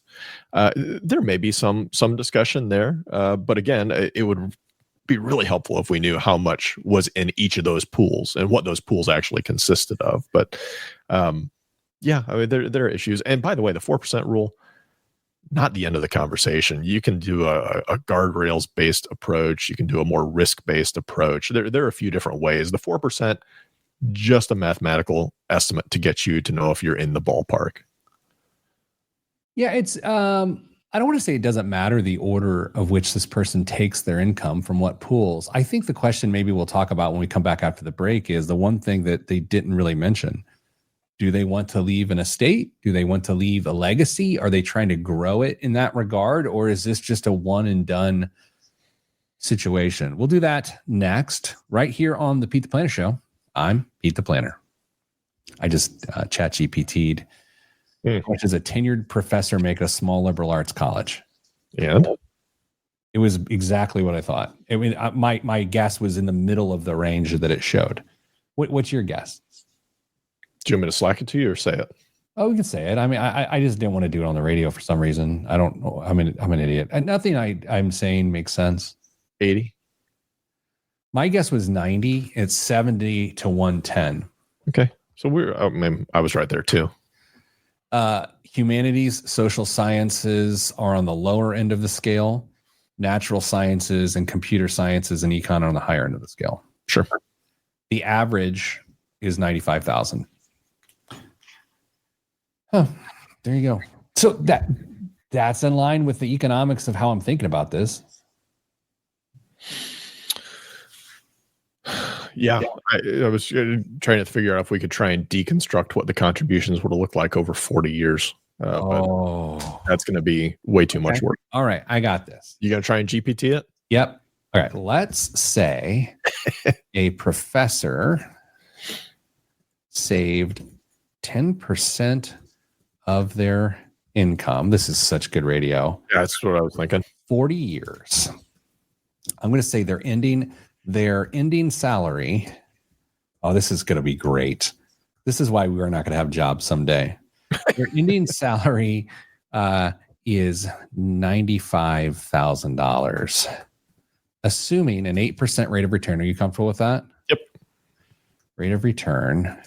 S2: There may be some discussion there, but again, it would be really helpful if we knew how much was in each of those pools and what those pools actually consisted of. But Yeah, I mean, there are issues. And by the way, the 4% rule, not the end of the conversation. You can do a guardrails based approach. You can do a more risk based approach. There are a few different ways. The 4%, just a mathematical estimate to get you to know if you're in the ballpark.
S1: Yeah, it's I don't want to say it doesn't matter the order of which this person takes their income from what pools. I think the question maybe we'll talk about when we come back after the break is the one thing that they didn't really mention. Do they want to leave an estate? Do they want to leave a legacy? Are they trying to grow it in that regard? Or is this just a one and done situation? We'll do that next, right here on the Pete the Planner Show. I'm Pete the Planner. I just chat GPT'd. Which is a tenured professor make a small liberal arts college.
S2: And
S1: it was exactly what I thought. I mean, my guess was in the middle of the range that it showed. What's your guess?
S2: Do you want me to slack it to you or say it?
S1: Oh, we can say it. I mean, I just didn't want to do it on the radio for some reason. I don't know. I'm an idiot. And nothing I'm saying makes sense.
S2: 80.
S1: My guess was 90. It's 70 to 110.
S2: Okay. So I was right there too.
S1: Humanities, social sciences are on the lower end of the scale. Natural sciences and computer sciences and econ are on the higher end of the scale.
S2: Sure.
S1: The average is 95,000. Oh, there you go. So that's in line with the economics of how I'm thinking about this.
S2: Yeah, I was trying to figure out if we could try and deconstruct what the contributions would have looked like over 40 years. But that's going to be way too much work.
S1: All right, I got this.
S2: You going to try and GPT it?
S1: Yep. All right, let's say a professor saved 10% of their income. This is such good radio.
S2: Yeah, that's what I was thinking.
S1: 40 years. I'm going to say their ending salary. Oh, this is going to be great. This is why we are not going to have jobs someday. Their ending salary is $95,000, assuming an 8% rate of return. Are you comfortable with that?
S2: Yep.
S1: Rate of return.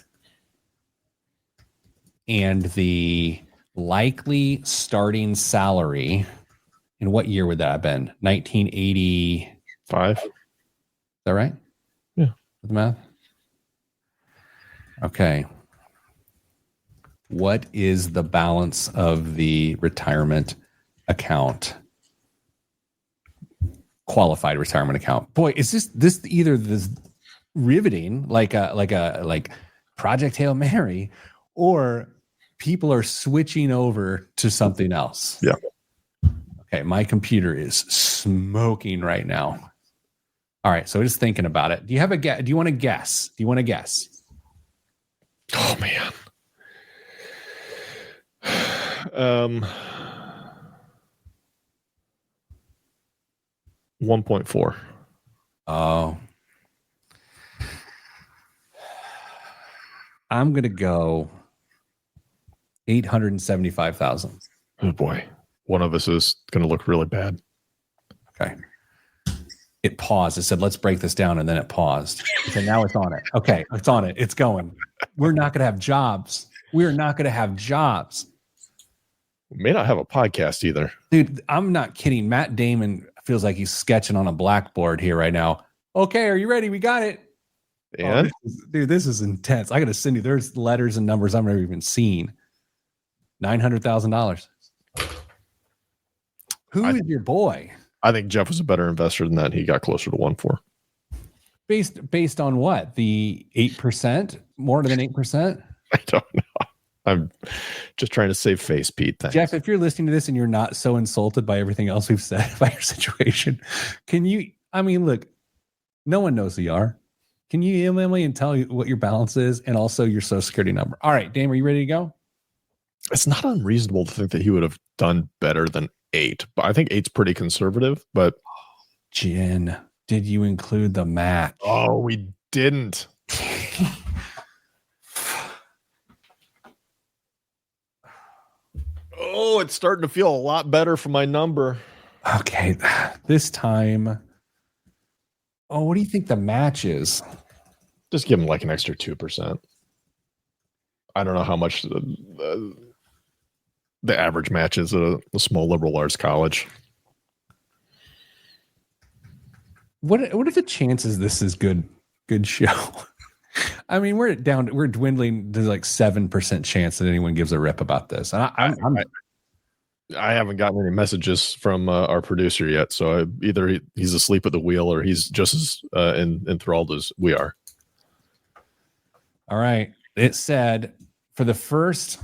S1: And the likely starting salary, in what year would that have been? 1985. Is that right?
S2: Yeah.
S1: With the math? Okay. What is the balance of the retirement account? Qualified retirement account. Boy, is this either this riveting like Project Hail Mary, or people are switching over to something else?
S2: Yeah.
S1: Okay, my computer is smoking right now. All right, so just thinking about it. Do you have a guess? Do you want to guess?
S2: Oh man. 1.4.
S1: Oh. I'm going to go 875,000.
S2: Oh boy. One of us is going to look really bad.
S1: Okay. It paused. It said, let's break this down. And then it paused. So now it's on it. Okay. It's on it. It's going. We're not going to have jobs. We're not going to have jobs.
S2: We may not have a podcast either.
S1: Dude, I'm not kidding. Matt Damon feels like he's sketching on a blackboard here right now. Okay. Are you ready? We got it.
S2: And
S1: this is intense. I got to send you, there's letters and numbers I've never even seen. $900,000. Who is your boy?
S2: I think Jeff was a better investor than that. He got closer to 1.4.
S1: Based on what? The 8%? More than 8%?
S2: I don't know. I'm just trying to save face, Pete. Thanks.
S1: Jeff, if you're listening to this and you're not so insulted by everything else we've said about your situation, look, no one knows who you are. Can you email me and tell me what your balance is and also your social security number? All right, Dame, are you ready to go?
S2: It's not unreasonable to think that he would have done better than 8, but I think 8's pretty conservative. But
S1: Jen, did you include the match?
S2: Oh, we didn't. Oh, it's starting to feel a lot better for my number.
S1: Okay, this time. Oh, what do you think the match is?
S2: Just give him like an extra 2%. I don't know how much the average match is at a small liberal arts college.
S1: What are the chances this is good show? I mean, we're dwindling to like 7% chance that anyone gives a rip about this. And
S2: I haven't gotten any messages from our producer yet, so either he's asleep at the wheel or he's just as enthralled as we are.
S1: All right. It said for the first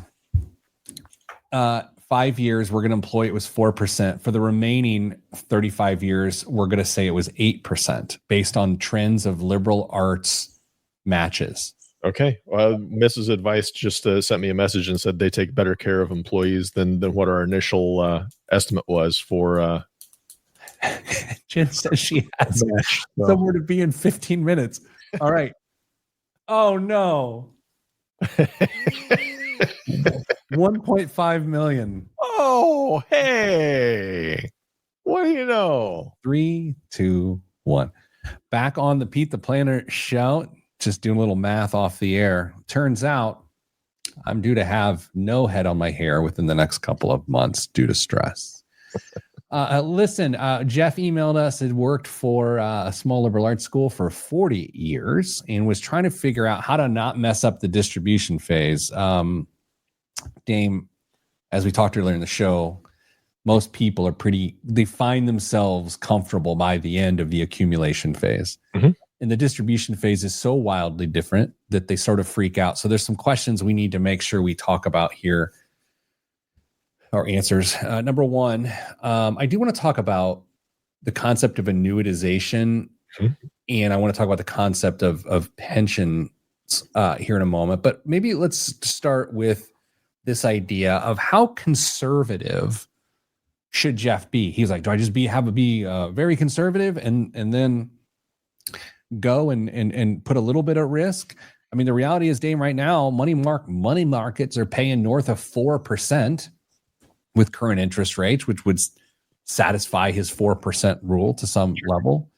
S1: 5 years, we're going to employ it was 4%. For the remaining 35 years, we're going to say it was 8% based on trends of liberal arts matches.
S2: Okay. Well, Mrs. Advice just sent me a message and said they take better care of employees than what our initial estimate was for.
S1: Jen says she has somewhere to be in 15 minutes. All right. Oh, no. 1.5 million.
S2: Oh, hey. What do you know?
S1: 3, 2, 1. Back on the Pete the Planner show. Just doing a little math off the air. Turns out I'm due to have no head on my hair within the next couple of months due to stress. Listen, Jeff emailed us, had worked for a small liberal arts school for 40 years and was trying to figure out how to not mess up the distribution phase. Dame, as we talked earlier in the show, most people they find themselves comfortable by the end of the accumulation phase. Mm-hmm. And the distribution phase is so wildly different that they sort of freak out. So there's some questions we need to make sure we talk about here, or answers. Number one, I do want to talk about the concept of annuitization, and I want to talk about the concept of pensions here in a moment. But maybe let's start with this idea of how conservative should Jeff be. He's like, do I just be very conservative and then go and put a little bit at risk? I mean, the reality is, Dame, right now, money markets are paying north of 4% with current interest rates, which would satisfy his 4% rule to some level.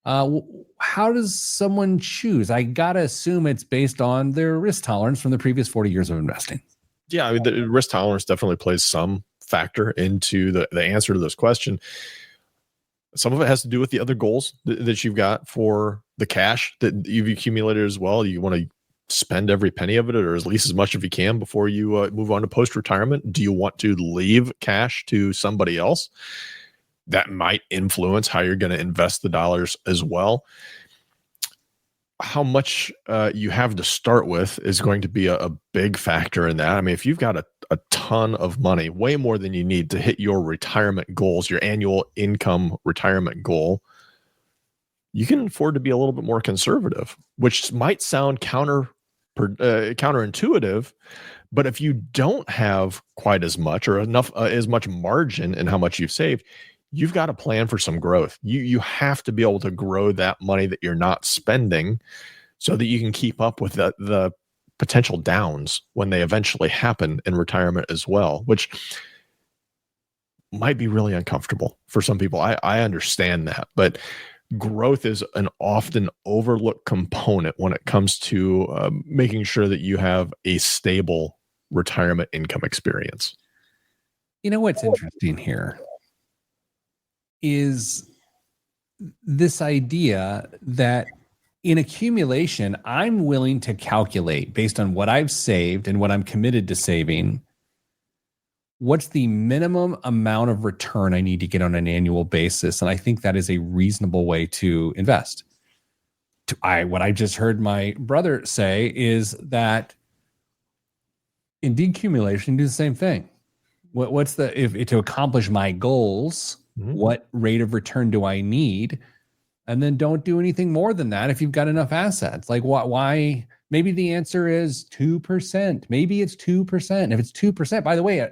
S1: How does someone choose? I got to assume it's based on their risk tolerance from the previous 40 years of investing.
S2: Yeah, I mean, the risk tolerance definitely plays some factor into the answer to this question. Some of it has to do with the other goals that you've got for the cash that you've accumulated as well. You want to spend every penny of it, or at least as much as you can before you move on to post-retirement. Do you want to leave cash to somebody else? That might influence how you're going to invest the dollars as well. How much you have to start with is going to be a big factor in that. I mean, if you've got a ton of money, way more than you need to hit your retirement goals, your annual income retirement goal, you can afford to be a little bit more conservative, which might sound counterintuitive. But if you don't have quite as much or enough as much margin in how much you've saved, you've got to plan for some growth. You have to be able to grow that money that you're not spending so that you can keep up with the potential downs when they eventually happen in retirement as well, which might be really uncomfortable for some people. I understand that, but growth is an often overlooked component when it comes to making sure that you have a stable retirement income experience.
S1: You know what's interesting here is this idea that in accumulation, I'm willing to calculate based on what I've saved and what I'm committed to saving, what's the minimum amount of return I need to get on an annual basis. And I think that is a reasonable way to invest. What I just heard my brother say is that in decumulation, do the same thing. What's to accomplish my goals? What rate of return do I need? And then don't do anything more than that if you've got enough assets. Like why? Maybe the answer is 2%. Maybe it's 2%. If it's 2%, by the way,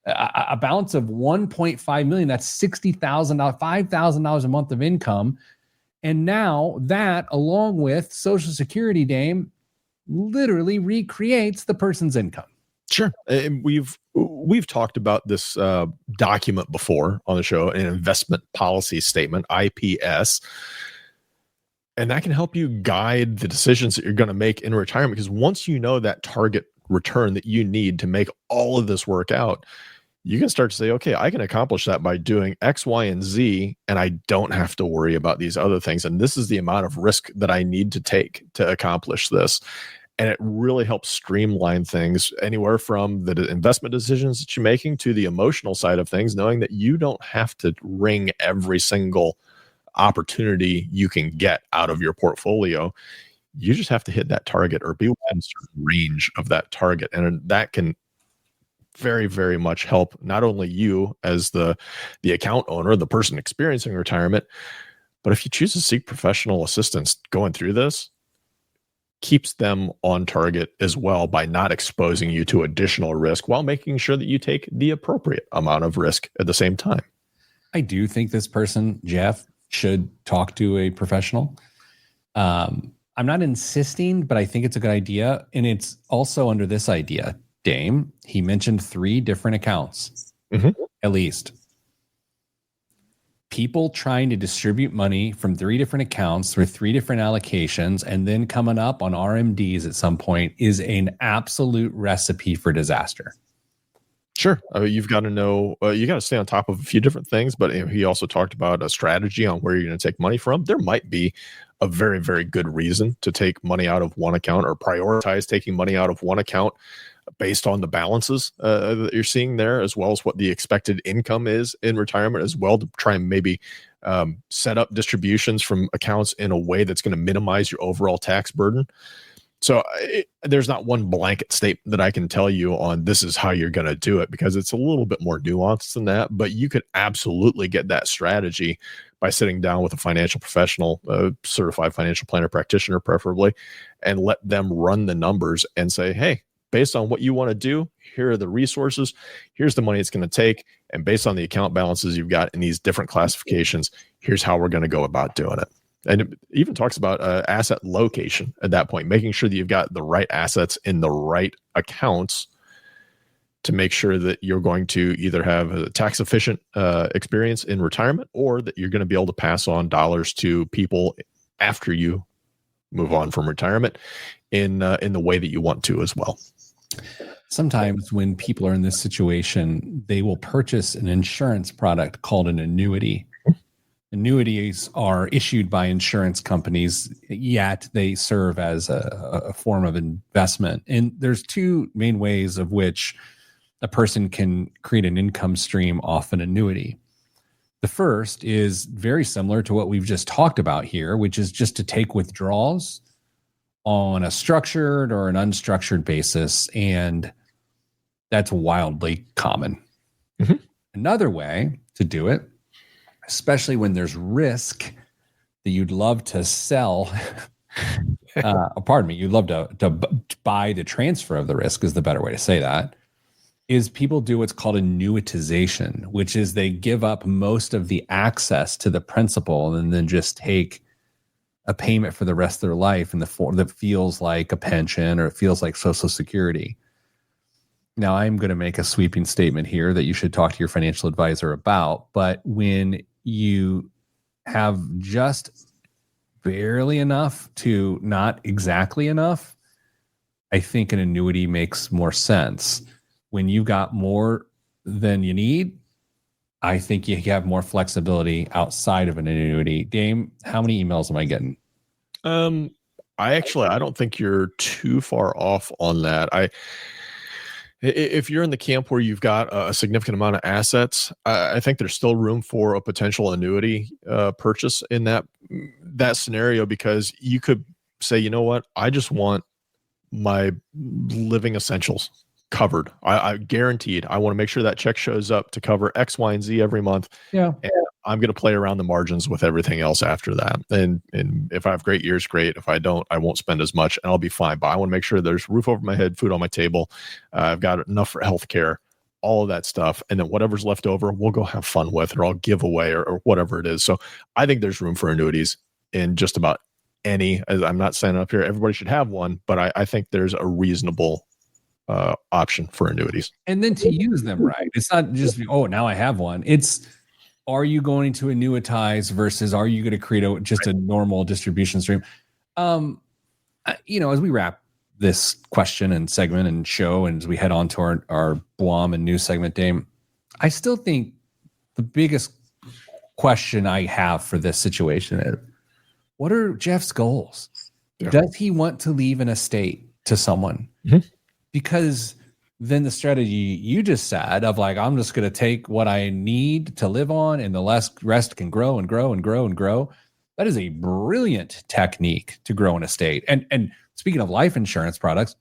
S1: a balance of 1.5 million, that's $60,000, $5,000 a month of income. And now that, along with Social Security, Dame, literally recreates the person's income.
S2: Sure. And we've talked about this document before on the show, an investment policy statement, IPS. And that can help you guide the decisions that you're going to make in retirement, because once you know that target return that you need to make all of this work out, you can start to say, okay, I can accomplish that by doing X, Y, and Z, and I don't have to worry about these other things. And this is the amount of risk that I need to take to accomplish this. And it really helps streamline things anywhere from the investment decisions that you're making to the emotional side of things, knowing that you don't have to wring every single opportunity you can get out of your portfolio. You just have to hit that target or be within a certain range of that target. And that can very, very much help not only you as the account owner, the person experiencing retirement, but if you choose to seek professional assistance going through this, keeps them on target as well by not exposing you to additional risk while making sure that you take the appropriate amount of risk at the same time.
S1: I do think this person, Jeff, should talk to a professional. I'm not insisting, but I think it's a good idea. And it's also under this idea, Dame. He mentioned 3 different accounts, at least. People trying to distribute money from 3 different accounts through 3 different allocations and then coming up on RMDs at some point is an absolute recipe for disaster.
S2: Sure. You've got to know, you got to stay on top of a few different things, but he also talked about a strategy on where you're going to take money from. There might be a very, very good reason to take money out of one account or prioritize taking money out of one account based on the balances that you're seeing there, as well as what the expected income is in retirement as well, to try and maybe set up distributions from accounts in a way that's going to minimize your overall tax burden. So there's not one blanket statement that I can tell you on this is how you're going to do it, because it's a little bit more nuanced than that. But you could absolutely get that strategy by sitting down with a financial professional, a certified financial planner practitioner preferably, and let them run the numbers and say, hey, based on what you want to do, here are the resources, here's the money it's going to take, and based on the account balances you've got in these different classifications, here's how we're going to go about doing it. And it even talks about asset location at that point, making sure that you've got the right assets in the right accounts to make sure that you're going to either have a tax efficient experience in retirement, or that you're going to be able to pass on dollars to people after you move on from retirement in the way that you want to as well.
S1: Sometimes when people are in this situation, they will purchase an insurance product called an annuity. Annuities are issued by insurance companies, yet they serve as a form of investment. And there's 2 main ways of which a person can create an income stream off an annuity. The first is very similar to what we've just talked about here, which is just to take withdrawals on a structured or an unstructured basis. And that's wildly common. Another way to do it, especially when there's risk that you'd love to sell, you'd love to buy the transfer of the risk is the better way to say that, is people do what's called annuitization, which is they give up most of the access to the principal and then just take a payment for the rest of their life in the form that feels like a pension or it feels like Social Security. Now, I'm going to make a sweeping statement here that you should talk to your financial advisor about, but when you have just barely enough to not exactly enough, I think an annuity makes more sense. When you got more than you need, I think you have more flexibility outside of an annuity. Dame, how many emails am I getting?
S2: I don't think you're too far off on that. If you're in the camp where you've got a significant amount of assets, I think there's still room for a potential annuity purchase in that scenario, because you could say, you know what, I just want my living essentials covered. I guaranteed. I want to make sure that check shows up to cover X, Y, and Z every month.
S1: Yeah.
S2: And I'm going to play around the margins with everything else after that. And if I have great years, great. If I don't, I won't spend as much and I'll be fine. But I want to make sure there's roof over my head, food on my table. I've got enough for healthcare, all of that stuff. And then whatever's left over, we'll go have fun with, or I'll give away, or whatever it is. So I think there's room for annuities in just about any. I'm not saying up here everybody should have one, but I think there's a reasonable option for annuities.
S1: And then to use them right. It's not just, oh, now I have one. It's, are you going to annuitize versus are you going to create just a normal distribution stream? As we wrap this question and segment and show, and as we head on to our Blom and news segment, Dame, I still think the biggest question I have for this situation is, what are Jeff's goals? Yeah. Does he want to leave an estate to someone? Mm-hmm. Because then the strategy you just said of like, I'm just going to take what I need to live on and the rest can grow and grow and grow and grow. That is a brilliant technique to grow an estate. And speaking of life insurance products,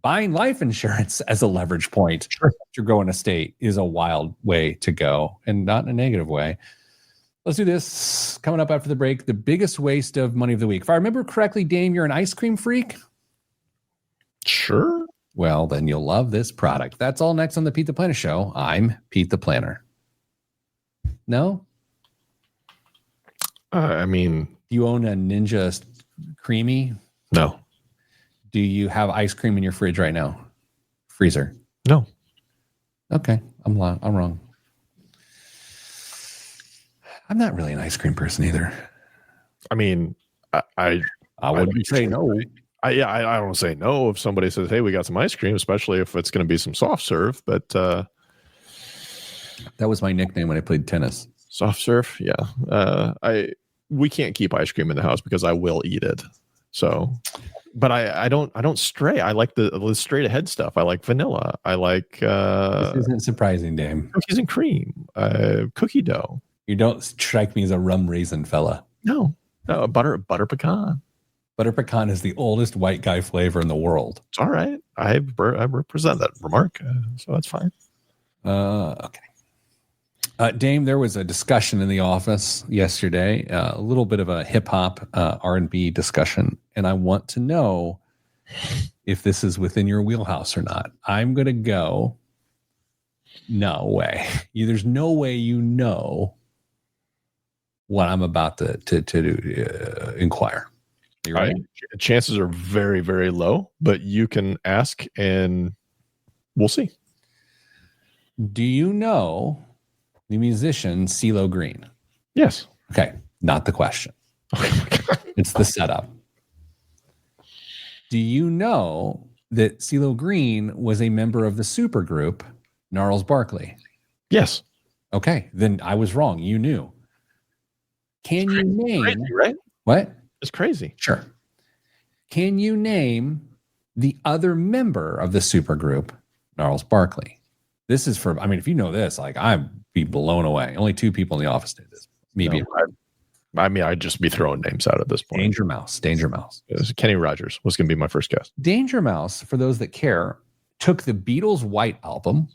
S1: buying life insurance as a leverage point to grow an estate is a wild way to go, and not in a negative way. Let's do this. Coming up after the break, the biggest waste of money of the week. If I remember correctly, Dame, you're an ice cream freak?
S2: Sure.
S1: Well, then you'll love this product. That's all next on the Pete the Planner Show. I'm Pete the Planner. No?
S2: I mean...
S1: Do you own a Ninja Creamy?
S2: No.
S1: Do you have ice cream in your fridge right now? Freezer?
S2: No.
S1: Okay. I'm wrong. I'm not really an ice cream person either.
S2: I mean, I
S1: wouldn't say no.
S2: I don't say no if somebody says, "Hey, we got some ice cream," especially if it's going to be some soft serve. But
S1: that was my nickname when I played tennis.
S2: Soft serve, yeah. We can't keep ice cream in the house because I will eat it. So, but I don't stray. I like the straight ahead stuff. I like vanilla. I like.
S1: This isn't surprising, Dame.
S2: Cookies and cream, cookie dough.
S1: You don't strike me as a rum raisin fella.
S2: No, butter pecan.
S1: Butter pecan is the oldest white guy flavor in the world.
S2: It's all right. I represent that remark, so that's fine.
S1: Okay. Dame, there was a discussion in the office yesterday, a little bit of a hip hop R&B discussion, and I want to know if this is within your wheelhouse or not. I'm going to go, no way. There's no way you know what I'm about to inquire. You right?
S2: Chances are very, very low, but you can ask and we'll see.
S1: Do you know the musician CeeLo Green?
S2: Yes.
S1: Okay. Not the question.
S2: Oh my God.
S1: It's the setup. Do you know that CeeLo Green was a member of the supergroup Gnarls Barkley?
S2: Yes.
S1: Okay. Then I was wrong. You knew. Can you name...
S2: Crazy, right?
S1: What?
S2: It's crazy.
S1: Sure. Can you name the other member of the supergroup Gnarls Barkley? This is for... I mean, if you know this, like, I'd be blown away. Only 2 people in the office did this. Maybe.
S2: No, I'd just be throwing names out at this point.
S1: Danger Mouse.
S2: Kenny Rogers was going to be my first guess.
S1: Danger Mouse, for those that care, took the Beatles' White Album,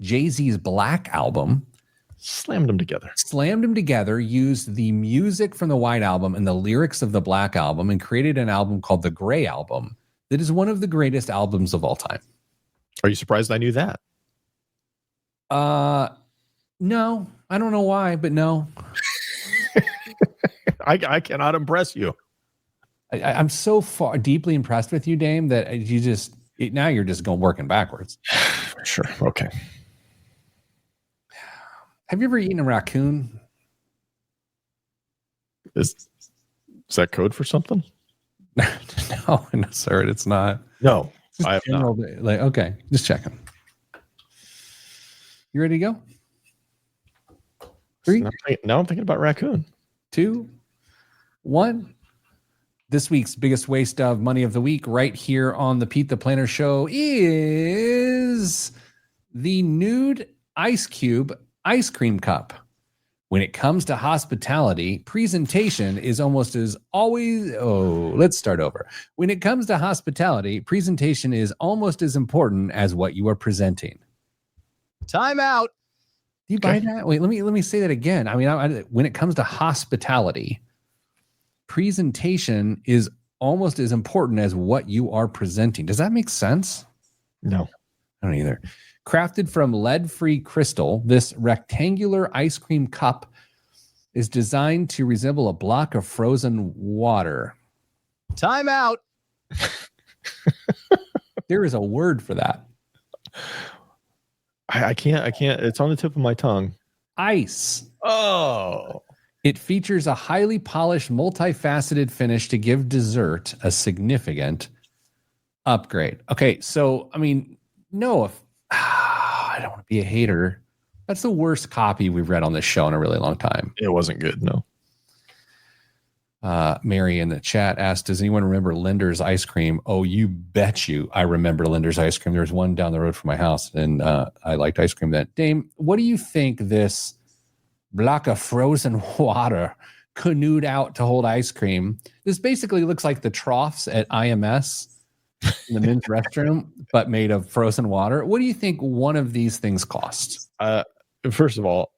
S1: Jay-Z's Black Album,
S2: slammed them together, used the music from the White Album and the lyrics of the Black Album, and created an album called the Gray Album that is one of the greatest albums of all time. Are you surprised I knew that?
S1: No, I don't know why, but no.
S2: I cannot impress you.
S1: I'm so far deeply impressed with you, Dame, that now you're just going working backwards.
S2: Sure. Okay.
S1: Have you ever eaten a raccoon?
S2: Is that code for something?
S1: No, sir, it's not.
S2: No, I have not.
S1: Like, okay, just checking. You ready to go? 3.
S2: Now I'm thinking about raccoon.
S1: 2, 1. This week's biggest waste of money of the week, right here on the Pete the Planner Show, is the nude ice cube ice cream cup. When it comes to hospitality, presentation is almost as always. Oh, let's start over. When it comes to hospitality, presentation is almost as important as what you are presenting.
S3: Time out.
S1: Do you buy that? Wait, let me say that again. I mean, when it comes to hospitality, presentation is almost as important as what you are presenting. Does that make sense?
S2: No,
S1: I don't either. Crafted from lead-free crystal, this rectangular ice cream cup is designed to resemble a block of frozen water.
S3: Time out.
S1: There is a word for that.
S2: I can't. It's on the tip of my tongue.
S1: Ice.
S2: Oh.
S1: It features a highly polished, multifaceted finish to give dessert a significant Upgrade. Okay, so I mean, no, if I don't want to be a hater, that's the worst copy we've read on this show in a really long time.
S2: It wasn't good, no.
S1: Mary in the chat asked, does anyone remember Linder's ice cream? Oh, you bet you I remember Linder's ice cream. There's one down the road from my house, and I liked ice cream then. Dame, what do you think this block of frozen water canoed out to hold ice cream? This basically looks like the troughs at IMS in the men's restroom, but made of frozen water. What do you think one of these things costs?
S2: First of all,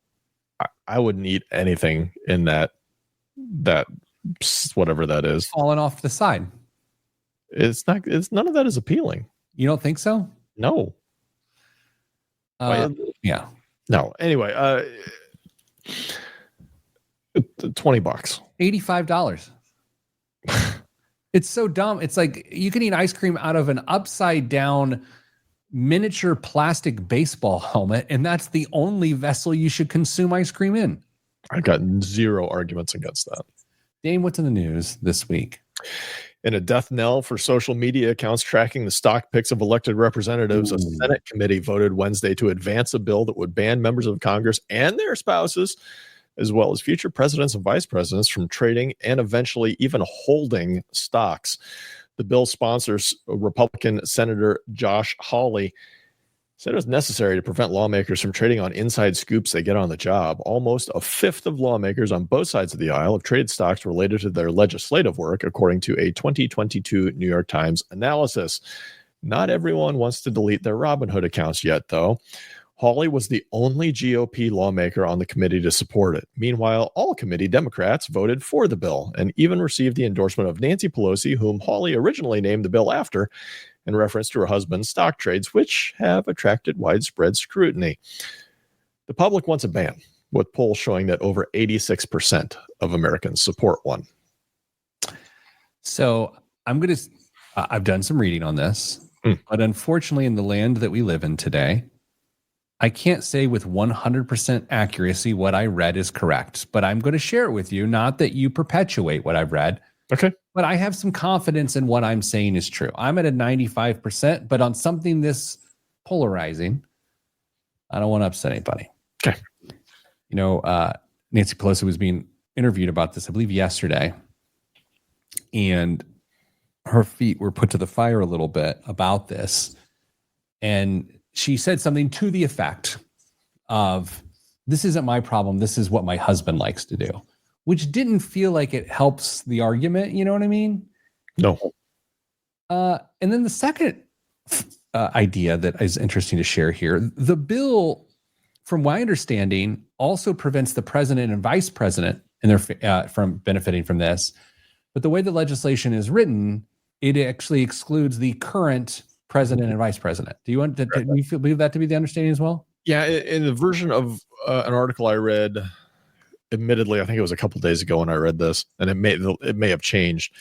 S2: I wouldn't eat anything in that whatever that is
S1: Falling off the side.
S2: It's none of that is appealing.
S1: You don't think so?
S2: No.
S1: Yeah.
S2: No. Anyway, $20,
S1: $85. It's so dumb. It's like you can eat ice cream out of an upside down miniature plastic baseball helmet, and that's the only vessel you should consume ice cream in.
S2: I've got zero arguments against that.
S1: Dane, what's in the news this week?
S2: In a death knell for social media accounts tracking the stock picks of elected representatives, a Senate committee voted Wednesday to advance a bill that would ban members of Congress and their spouses, as well as future presidents and vice presidents, from trading and eventually even holding stocks. The bill sponsors Republican Senator Josh Hawley said it was necessary to prevent lawmakers from trading on inside scoops they get on the job. Almost a fifth of lawmakers on both sides of the aisle have traded stocks related to their legislative work, according to a 2022 New York Times analysis. Not everyone wants to delete their Robinhood accounts yet, though. Hawley was the only GOP lawmaker on the committee to support it. Meanwhile, all committee Democrats voted for the bill and even received the endorsement of Nancy Pelosi, whom Hawley originally named the bill after, in reference to her husband's stock trades, which have attracted widespread scrutiny. The public wants a ban, with polls showing that over 86% of Americans support one.
S1: So I've done some reading on this, but unfortunately in the land that we live in today, I can't say with 100% accuracy what I read is correct, but I'm going to share it with you, not that you perpetuate what I've read.
S2: Okay.
S1: But I have some confidence in what I'm saying is true. I'm at a 95%, but on something this polarizing, I don't want to upset anybody.
S2: Okay.
S1: You know, Nancy Pelosi was being interviewed about this, I believe, yesterday. And her feet were put to the fire a little bit about this. And she said something to the effect of, this isn't my problem. This is what my husband likes to do. Which didn't feel like it helps the argument. You know what I mean?
S2: No.
S1: And then the second idea that is interesting to share here, the bill, from my understanding, also prevents the president and vice president from benefiting from this. But the way the legislation is written, it actually excludes the current president and vice president. Do you believe that to be the understanding as well?
S2: Yeah, in the version of an article I read, admittedly, I think it was a couple of days ago when I read this, and it may have changed.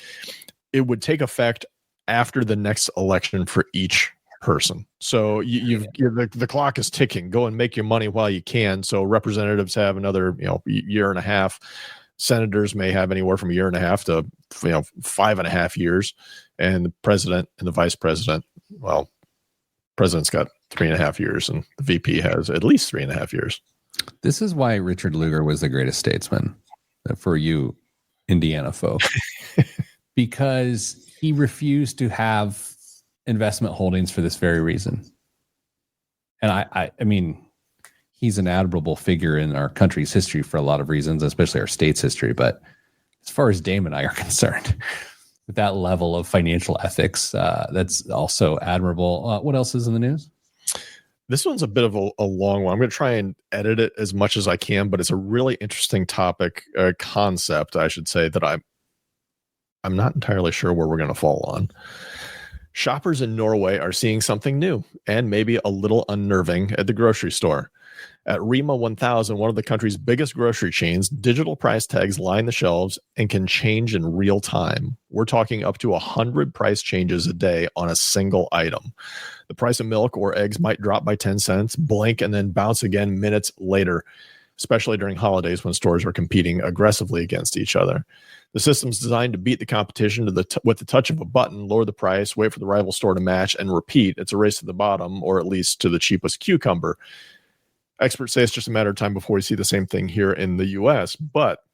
S2: It would take effect after the next election for each person. So the clock is ticking. Go and make your money while you can. So representatives have another year and a half. Senators may have anywhere from a year and a half to 5.5 years, and the president and the vice president, well, president's got 3.5 years, and the VP has at least 3.5 years.
S1: This is why Richard Lugar was the greatest statesman for you Indiana folk, because he refused to have investment holdings for this very reason. And I mean, he's an admirable figure in our country's history for a lot of reasons, especially our state's history. But as far as Dame and I are concerned, with that level of financial ethics, that's also admirable. What else is in the news?
S2: This one's a bit of a long one. I'm going to try and edit it as much as I can, but it's a really interesting topic, concept, I should say, that I'm not entirely sure where we're going to fall on. Shoppers in Norway are seeing something new and maybe a little unnerving at the grocery store. At Rema 1000, one of the country's biggest grocery chains, digital price tags line the shelves and can change in real time. We're talking up to 100 price changes a day on a single item. The price of milk or eggs might drop by 10 cents, blink, and then bounce again minutes later. especially during holidays when stores are competing aggressively against each other. The system's designed to beat the competition with the touch of a button, lower the price, wait for the rival store to match, and repeat. It's a race to the bottom, or at least to the cheapest cucumber. Experts say it's just a matter of time before we see the same thing here in the U.S., but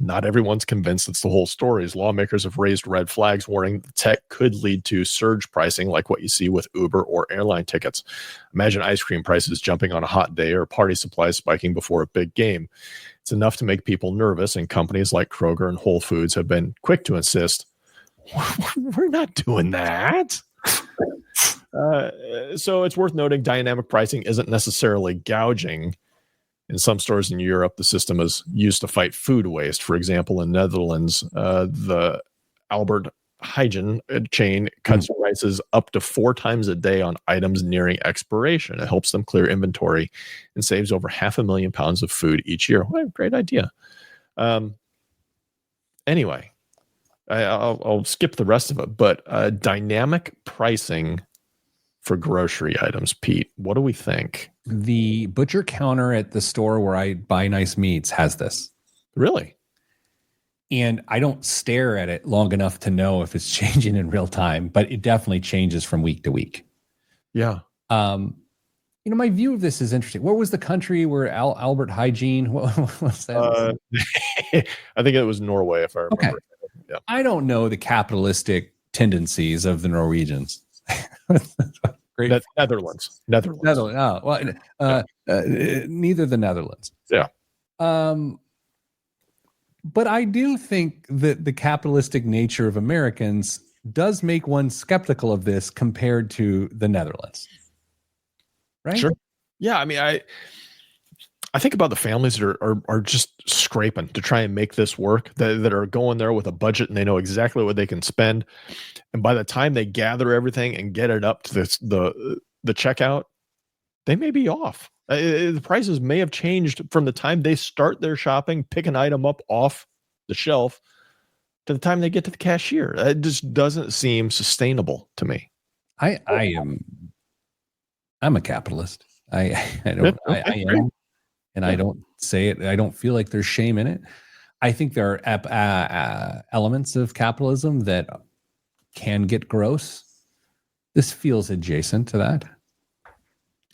S2: not everyone's convinced it's the whole story. As lawmakers have raised red flags, warning the tech could lead to surge pricing like what you see with Uber or airline tickets. Imagine ice cream prices jumping on a hot day or party supplies spiking before a big game. It's enough to make people nervous, and companies like Kroger and Whole Foods have been quick to insist, we're not doing that. So it's worth noting dynamic pricing isn't necessarily gouging. In some stores in Europe, the system is used to fight food waste. For example, in Netherlands, the Albert Heijn chain cuts prices up to 4 times a day on items nearing expiration. It helps them clear inventory and saves over 500,000 pounds of food each year. What a great idea. Anyway, I'll skip the rest of it, but dynamic pricing for grocery items, Pete, what do we think?
S1: The butcher counter at the store where I buy nice meats has this.
S2: Really?
S1: And I don't stare at it long enough to know if it's changing in real time, but it definitely changes from week to week.
S2: Yeah.
S1: My view of this is interesting. Where was the country where Albert Hygiene? What was that?
S2: I think it was Norway, if I remember.
S1: Okay.
S2: Yeah.
S1: I don't know the capitalistic tendencies of the Norwegians. Great.
S2: That's Netherlands.
S1: Oh, well, neither the Netherlands.
S2: Yeah.
S1: But I do think that the capitalistic nature of Americans does make one skeptical of this compared to the Netherlands. Right?
S2: Sure. Yeah. I mean, I think about the families that are just scraping to try and make this work, that are going there with a budget and they know exactly what they can spend. And by the time they gather everything and get it up to the checkout, they may be off. The prices may have changed from the time they start their shopping, pick an item up off the shelf, to the time they get to the cashier. It just doesn't seem sustainable to me.
S1: I'm a capitalist. I am. And I don't say it. I don't feel like there's shame in it. I think there are elements of capitalism that can get gross. This feels adjacent to that.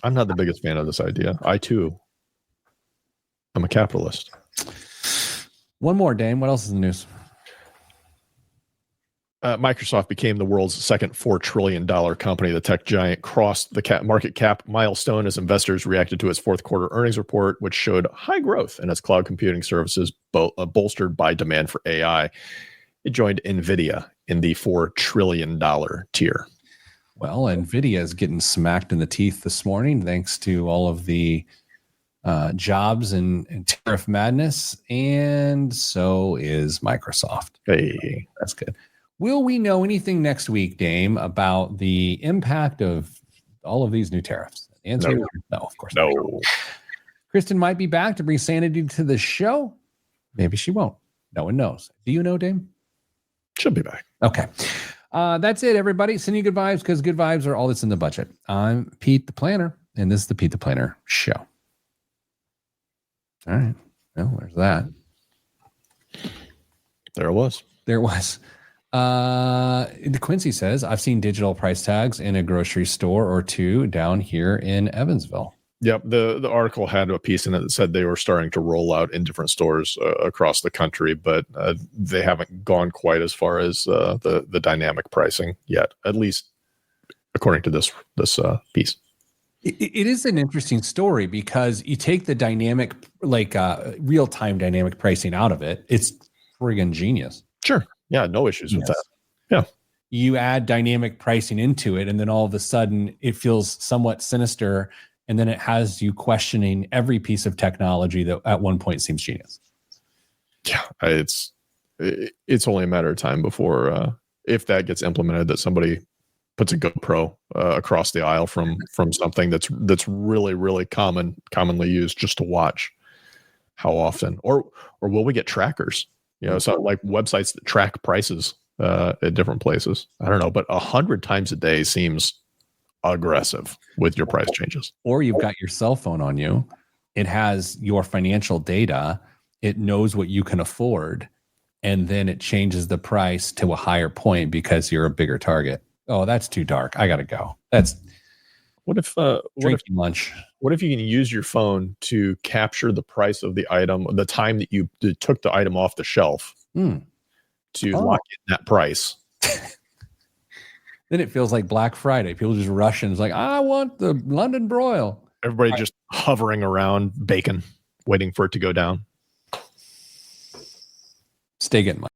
S2: I'm not the biggest fan of this idea. I too am a capitalist.
S1: One more, Dane. What else is in the news?
S2: Microsoft became the world's second $4 trillion company. The tech giant crossed the market cap milestone as investors reacted to its fourth quarter earnings report, which showed high growth in its cloud computing services, bolstered by demand for AI. It joined NVIDIA in the $4 trillion tier.
S1: Well, NVIDIA is getting smacked in the teeth this morning thanks to all of the jobs and tariff madness, and so is Microsoft.
S2: Hey,
S1: that's good. Will we know anything next week, Dame, about the impact of all of these new tariffs? The answer is no, of course not. Kristen might be back to bring sanity to the show. Maybe she won't. No one knows. Do you know, Dame?
S2: She'll be back.
S1: Okay. That's it, everybody. Send you good vibes because good vibes are all that's in the budget. I'm Pete the Planner, and this is the Pete the Planner Show. All right. Well, there's that.
S2: There it was.
S1: Quincy says, I've seen digital price tags in a grocery store or two down here in Evansville.
S2: Yep. The article had a piece in it that said they were starting to roll out in different stores across the country, but they haven't gone quite as far as the dynamic pricing yet, at least according to this piece.
S1: It is an interesting story because you take the dynamic, real-time dynamic pricing out of it. It's friggin' genius.
S2: Sure. Yeah, no issues with that. Yeah.
S1: You add dynamic pricing into it, and then all of a sudden it feels somewhat sinister, and then it has you questioning every piece of technology that at one point seems genius.
S2: Yeah, it's only a matter of time before, if that gets implemented, that somebody puts a GoPro across the aisle from something that's really, really commonly used just to watch how often, or will we get trackers? So like websites that track prices at different places. I don't know, but 100 times a day seems aggressive with your price changes.
S1: Or you've got your cell phone on you it has your financial data. It knows what you can afford. And then it changes the price to a higher point because you're a bigger target. Oh, that's too dark. I got to go. That's drinking lunch.
S2: What if you can use your phone to capture the price of the item, the time that you took the item off the shelf to lock in that price?
S1: Then it feels like Black Friday. People just rush and it's like, I want the London broil.
S2: Everybody just hovering around bacon, waiting for it to go down.
S1: Stay getting money.